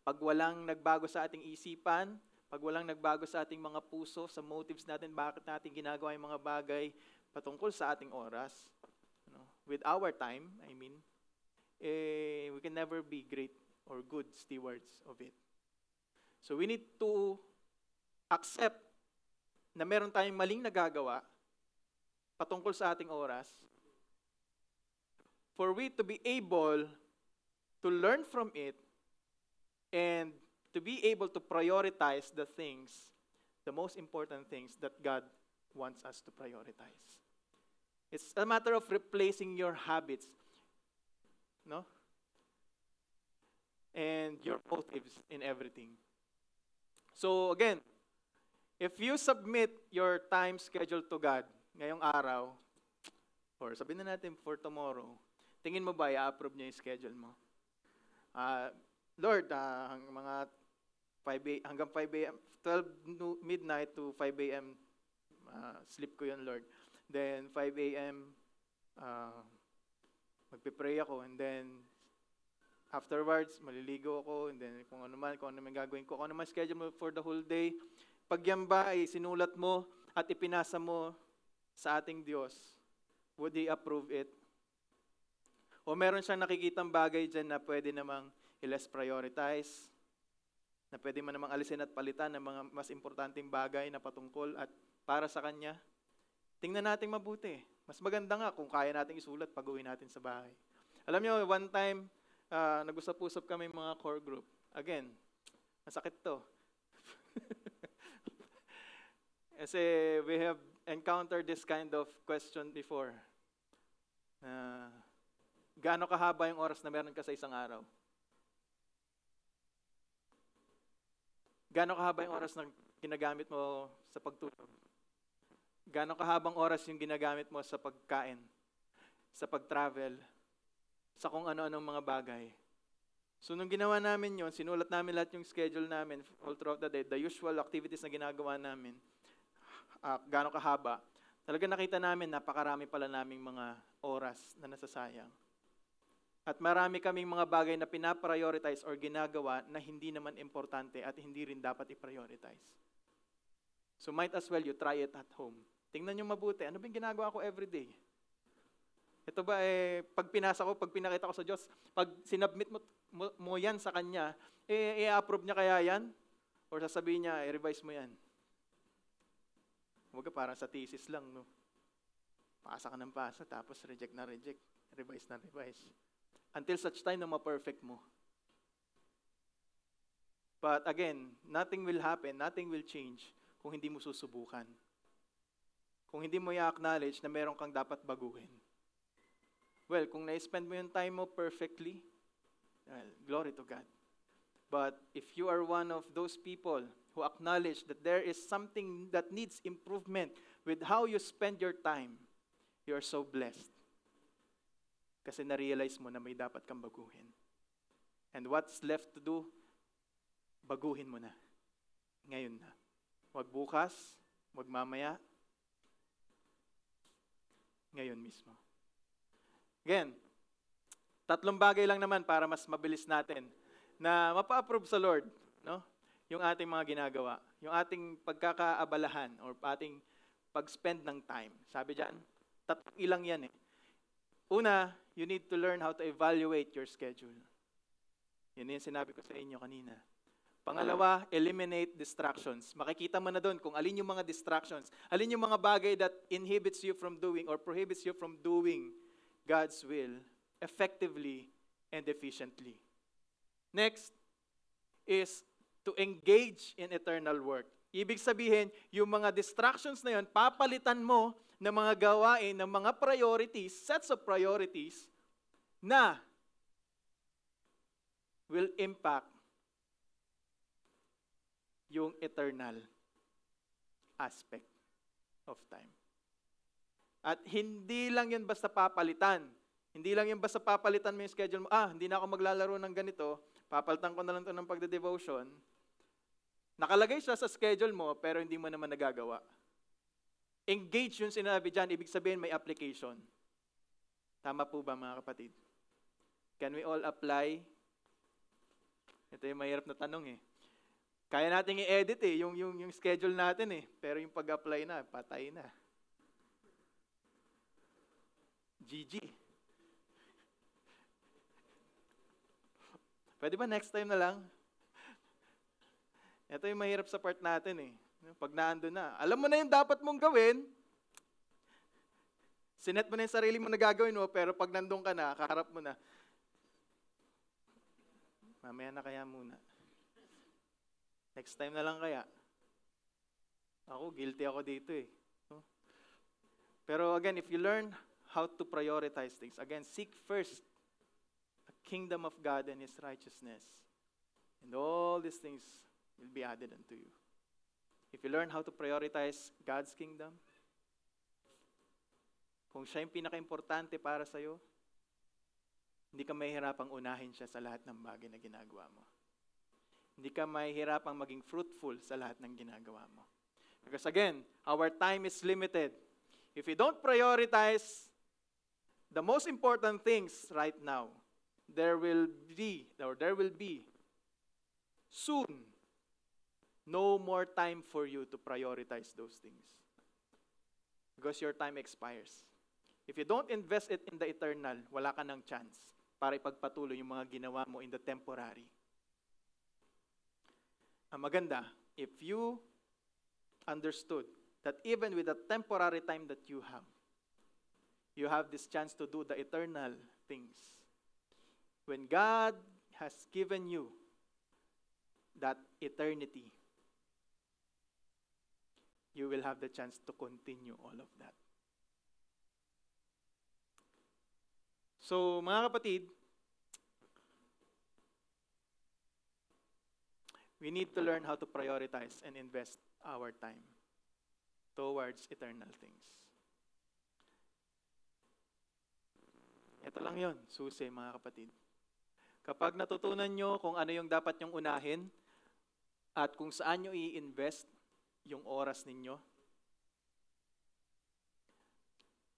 Pag walang nagbago sa ating isipan, pag walang nagbago sa ating mga puso, sa motives natin, bakit natin ginagawa yung mga bagay patungkol sa ating oras, with our time, we can never be great or good stewards of it. So we need to accept na meron tayong maling nagagawa patungkol sa ating oras for we to be able to learn from it and to be able to prioritize the things, the most important things that God wants us to prioritize. It's a matter of replacing your habits, no? And your motives in everything. So again, if you submit your time schedule to God ngayong araw, or sabihin na natin for tomorrow, tingin mo ba i-approve niya yung schedule mo? Lord, hanggang 5 a.m., 12 midnight to 5 a.m., sleep ko yun, Lord. Then 5 a.m., magpipray ako, and then afterwards, maliligo ako, and then kung ano man gagawin ko, kung ano man schedule mo for the whole day, pag yan ba ay sinulat mo at ipinasa mo sa ating Diyos, would He approve it? O meron siyang nakikitang bagay dyan na pwede namang i-less prioritize, na pwede man namang alisin at palitan ng mga mas importanteng bagay na patungkol at para sa Kanya. Tingnan natin mabuti. Mas maganda nga kung kaya nating isulat pag-uwi natin sa bahay. Alam nyo, one time, nag-usap-usap kami mga core group. Again, masakit to. Kasi we have encountered this kind of question before. Gaano kahaba yung oras na meron ka sa isang araw? Gaano kahaba yung oras na ginagamit mo sa pagtulog? Gaano kahabang oras yung ginagamit mo sa pagkain, sa pag-travel, sa kung ano-anong mga bagay? So nung ginawa namin yon, sinulat namin lahat yung schedule namin all throughout the day, the usual activities na ginagawa namin, gaano kahaba. Talaga nakita namin, napakarami pala naming mga oras na nasasayang. At marami kaming mga bagay na pinaprioritize or ginagawa na hindi naman importante at hindi rin dapat i-prioritize. So might as well you try it at home. Tingnan nyo mabuti, ano ba yung ginagawa ko everyday? Ito ba pag pinasa ko, pag pinakita ko sa Diyos, pag sinubmit mo yan sa Kanya, i-approve niya kaya yan? Or sasabihin niya, i-revise mo yan? Huwag ka parang sa thesis lang, no? Pasa ka ng pasa, tapos reject na reject, revise na revise. Until such time na ma-perfect mo. But again, nothing will happen, nothing will change kung hindi mo susubukan. Kung hindi mo i-acknowledge na meron kang dapat baguhin. Well, kung na-spend mo yung time mo perfectly, well, glory to God. But if you are one of those people who acknowledge that there is something that needs improvement with how you spend your time, you are so blessed. Kasi na-realize mo na may dapat kang baguhin. And what's left to do? Baguhin mo na. Ngayon na. Wag bukas, wag mamaya. Ngayon mismo. Again, 3 bagay lang naman para mas mabilis natin na mapa-approve sa Lord, no? Yung ating mga ginagawa, yung ating pagkakaabalahan or ating pag-spend ng time. Sabi diyan, 3 ilang yan eh. Una, you need to learn how to evaluate your schedule. Yun yung sinabi ko sa inyo kanina. Pangalawa, eliminate distractions. Makikita mo na doon kung alin yung mga distractions, alin yung mga bagay that inhibits you from doing or prohibits you from doing God's will effectively and efficiently. Next is to engage in eternal work. Ibig sabihin, yung mga distractions na yun, papalitan mo ng mga gawain, ng mga priorities, sets of priorities, na will impact yung eternal aspect of time. At hindi lang yun basta papalitan. Hindi lang yun basta papalitan mo yung schedule mo. Hindi na ako maglalaro ng ganito, papalitan ko na lang ito ng pagde-devotion. Nakalagay siya sa schedule mo, pero hindi mo naman nagagawa. Engage yung sinabi dyan, ibig sabihin may application. Tama po ba mga kapatid? Can we all apply? Ito yung mahirap na tanong eh. Kaya natin i-edit eh, yung schedule natin eh. Pero yung pag-apply na, patay na. GG. Pwede ba next time na lang? Ito yung mahirap sa part natin eh. Pag naandun na, alam mo na yung dapat mong gawin, sinet mo na yung sarili mo na gagawin mo, pero pag nandun ka na, kaharap mo na, mamaya na kaya muna. Next time na lang kaya. Ako, guilty ako dito eh. Pero again, if you learn how to prioritize things, again, seek first the kingdom of God and His righteousness. And all these things will be added unto you. If you learn how to prioritize God's kingdom, kung siya yung pinaka-importante para sa'yo, hindi ka mahihirapang unahin siya sa lahat ng bagay na ginagawa mo. Hindi ka mahihirapang maging fruitful sa lahat ng ginagawa mo. Because again, our time is limited. If we don't prioritize the most important things right now, there will be soon no more time for you to prioritize those things. Because your time expires. If you don't invest it in the eternal, wala ka ng chance para ipagpatuloy yung mga ginawa mo in the temporary. Ang maganda, if you understood that even with the temporary time that you have this chance to do the eternal things. When God has given you that eternity, you will have the chance to continue all of that. So, mga kapatid, we need to learn how to prioritize and invest our time towards eternal things. Ito lang yon, susi mga kapatid. Kapag natutunan nyo kung ano yung dapat nyong unahin at kung saan nyo i-invest yung oras ninyo,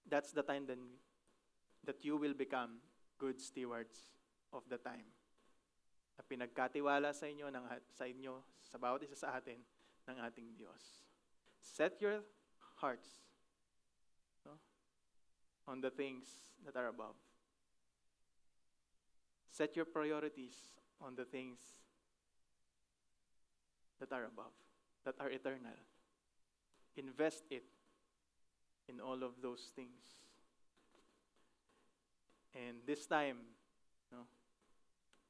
that's the time then that you will become good stewards of the time na pinagkatiwala sa inyo, sa bawat isa sa atin, ng ating Diyos. Set your hearts on the things that are above. Set your priorities on the things that are above, that are eternal. Invest it in all of those things. And this time,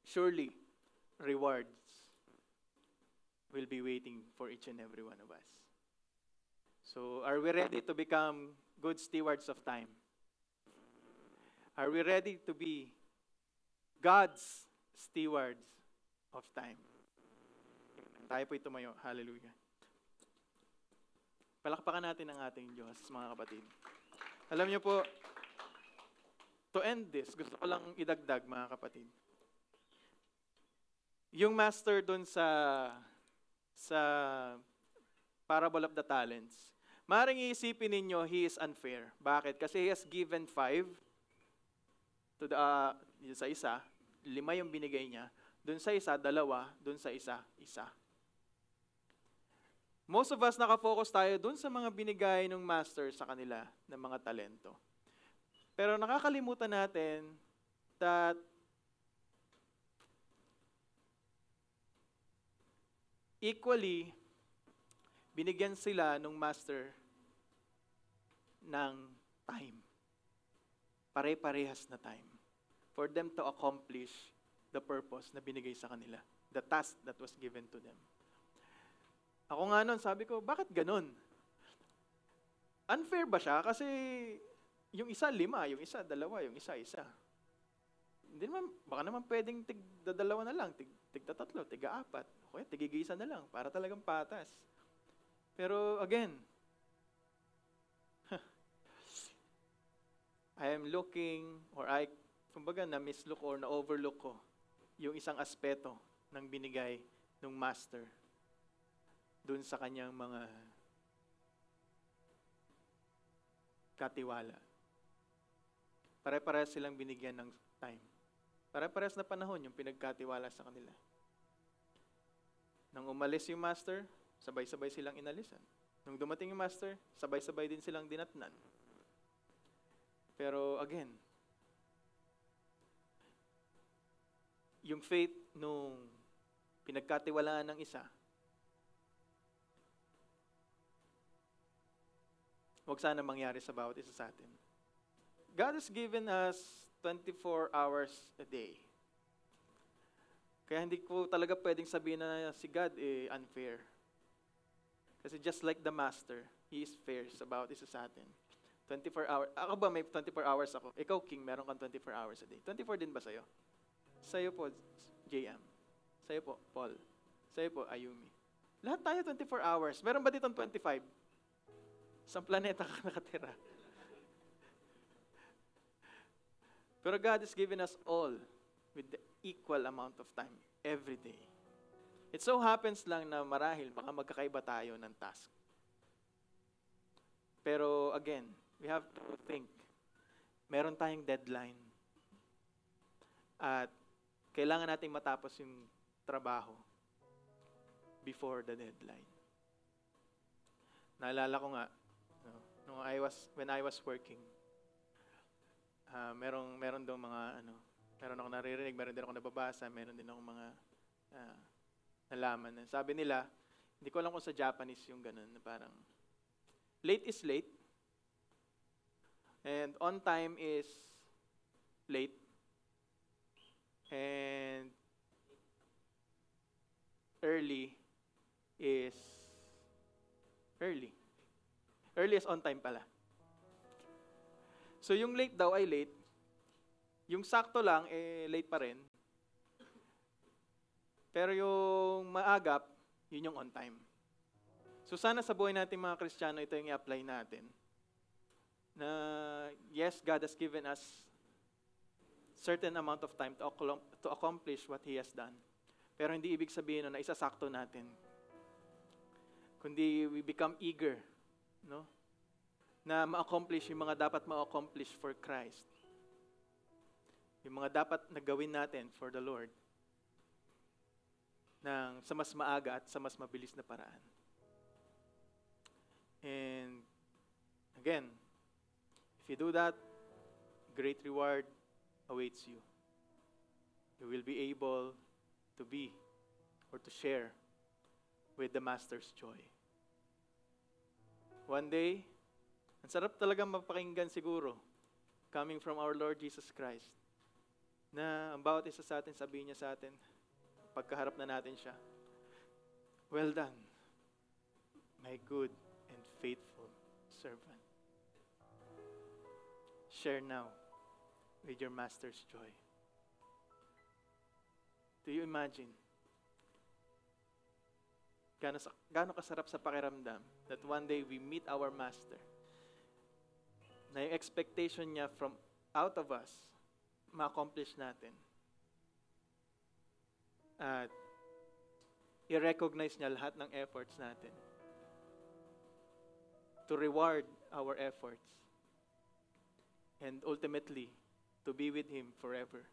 surely rewards will be waiting for each and every one of us. So, are we ready to become good stewards of time? Are we ready to be God's stewards of time? Tayo po'y tumayo. Hallelujah. Palakpakan natin ang ating Diyos, mga kapatid. Alam niyo po, to end this, gusto ko lang idagdag, mga kapatid. Yung master dun sa Parable of the Talents, maaaring iisipin ninyo, he is unfair. Bakit? Kasi he has given 5 to sa isa, 5 yung binigay niya. Dun sa isa, 2. Dun sa isa, 1. Most of us nakafocus tayo dun sa mga binigay ng master sa kanila ng mga talento. Pero nakakalimutan natin that equally, binigyan sila ng master ng time. Pare-parehas na time. For them to accomplish the purpose na binigay sa kanila. The task that was given to them. Ako nga nun, sabi ko, bakit ganun? Unfair ba siya? Kasi yung isa 5, yung isa 2, yung isa 1. Hindi naman, baka naman pwedeng tig-2 na lang, tig-3, tig-4, okay, tig-1 na lang, para talagang patas. Pero again, I am looking, or kumbaga na-mislook or na-overlook ko yung isang aspeto ng binigay ng master dun sa kanyang mga katiwala. Pare-parehas silang binigyan ng time. Pare-parehas na panahon yung pinagkatiwala sa kanila. Nang umalis yung master, sabay-sabay silang inalisan. Nung dumating yung master, sabay-sabay din silang dinatnan. Pero again, yung faith nung pinagkatiwalaan ng isa, huwag sana mangyari sa bawat isa sa atin. God has given us 24 hours a day. Kaya hindi ko talaga pwedeng sabihin na si God unfair. Kasi just like the master, He is fair sa bawat isa sa atin. 24 hours. Ako ba may 24 hours ako? Ikaw, King, meron kang 24 hours a day. 24 din ba sa'yo? Sa'yo po, JM. Sa'yo po, Paul. Sa'yo po, Ayumi. Lahat tayo 24 hours. Meron ba ditong 25? Sa planeta ka nakatira. Pero God has given us all with the equal amount of time every day. It so happens lang na marahil baka magkakaiba tayo ng task. Pero again, we have to think, meron tayong deadline. At kailangan nating matapos yung trabaho before the deadline. Naalala ko nga, when I was working, meron daw mga Meron akong naririnig, meron din akong nababasa, meron din akong mga ah, nalaman. Sabi nila, hindi ko alam kung sa Japanese yung ganun, na parang late is late, and on time is late, and early is early. Early is on time pala. So yung late daw ay late, yung sakto lang, late pa rin. Pero yung maagap, yun yung on time. So sana sa buhay natin mga Kristiyano, ito yung i-apply natin. Na yes, God has given us certain amount of time to accomplish what He has done. Pero hindi ibig sabihin na isasakto natin. Kundi we become eager, no? Na ma-accomplish yung mga dapat ma-accomplish for Christ. Yung mga dapat na gawin natin for the Lord sa mas maaga at sa mas mabilis na paraan. And again, if you do that, great reward awaits you. You will be able to be or to share with the Master's joy. One day, ang sarap talagang mapakinggan siguro, coming from our Lord Jesus Christ, na ang bawat isa sa atin, sabihin niya sa atin, pagkaharap na natin siya, well done, my good and faithful servant. Share now with your Master's joy. Do you imagine? Gaano kasarap sa pakiramdam that one day we meet our Master, na yung expectation niya from out of us, ma-accomplish natin. At i-recognize niya lahat ng efforts natin. To reward our efforts. And ultimately, to be with Him forever.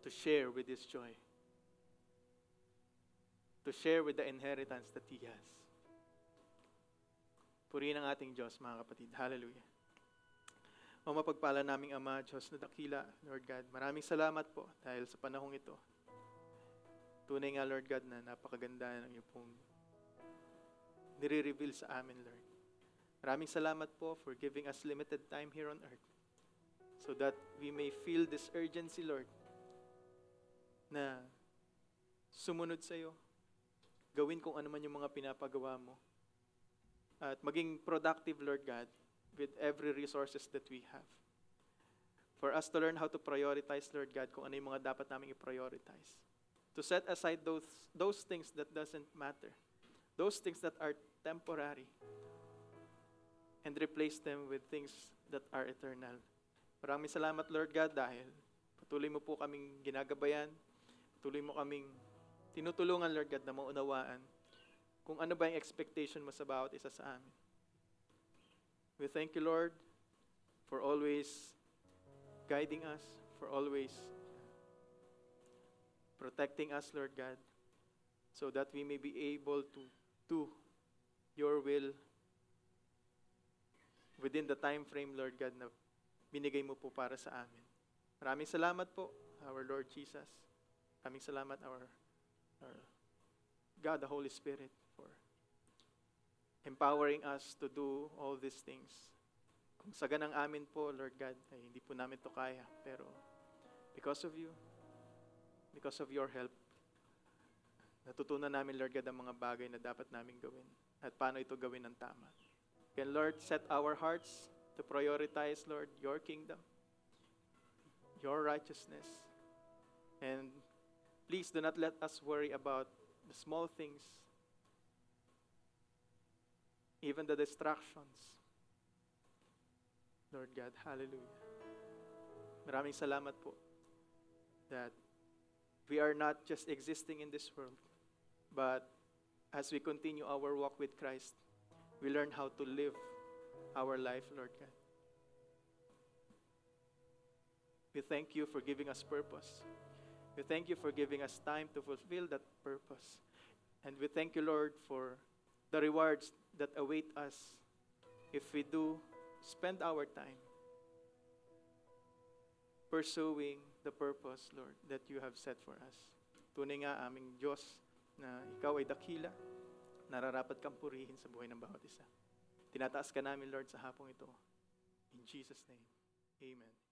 To share with His joy. To share with the inheritance that He has. Purihin ang ating Diyos, mga kapatid. Hallelujah. O mapagpala naming Ama, Diyos na dakila, Lord God, maraming salamat po dahil sa panahong ito. Tunay nga, Lord God, na napakaganda ng iyong pong nire-reveal sa amin, Lord. Maraming salamat po for giving us limited time here on earth so that we may feel this urgency, Lord, na sumunod sa iyo, gawin kung ano man yung mga pinapagawa mo, at maging productive, Lord God, with every resources that we have. For us to learn how to prioritize, Lord God, kung ano yung mga dapat namin i-prioritize. To set aside those things that doesn't matter. Those things that are temporary. And replace them with things that are eternal. Maraming salamat, Lord God, dahil patuloy mo po kaming ginagabayan. Patuloy mo kaming tinutulungan, Lord God, na maunawaan kung ano ba yung expectation mo sa bawat isa sa amin. We thank you, Lord, for always guiding us, for always protecting us, Lord God, so that we may be able to do your will within the time frame, Lord God, na binigay mo po para sa amin. Maraming salamat po, our Lord Jesus. Maraming salamat, our God, the Holy Spirit, for empowering us to do all these things. Kung sagan ang amin po, Lord God, ay hindi po namin to kaya. Pero because of you, because of your help, natutunan namin, Lord God, ang mga bagay na dapat namin gawin at paano ito gawin ng tama. Can, Lord, set our hearts to prioritize, Lord, your kingdom, your righteousness. And please do not let us worry about the small things, even the distractions. Lord God, hallelujah. Maraming salamat po that we are not just existing in this world, but as we continue our walk with Christ, we learn how to live our life, Lord God. We thank you for giving us purpose. We thank you for giving us time to fulfill that purpose. And we thank you, Lord, for the rewards that await us if we do spend our time pursuing the purpose, Lord, that you have set for us. Tunay nga aming Diyos na ikaw ay dakila, nararapat kang purihin sa buhay ng bawat isa. Tinataas ka namin, Lord, sa hapong ito. In Jesus' name, amen.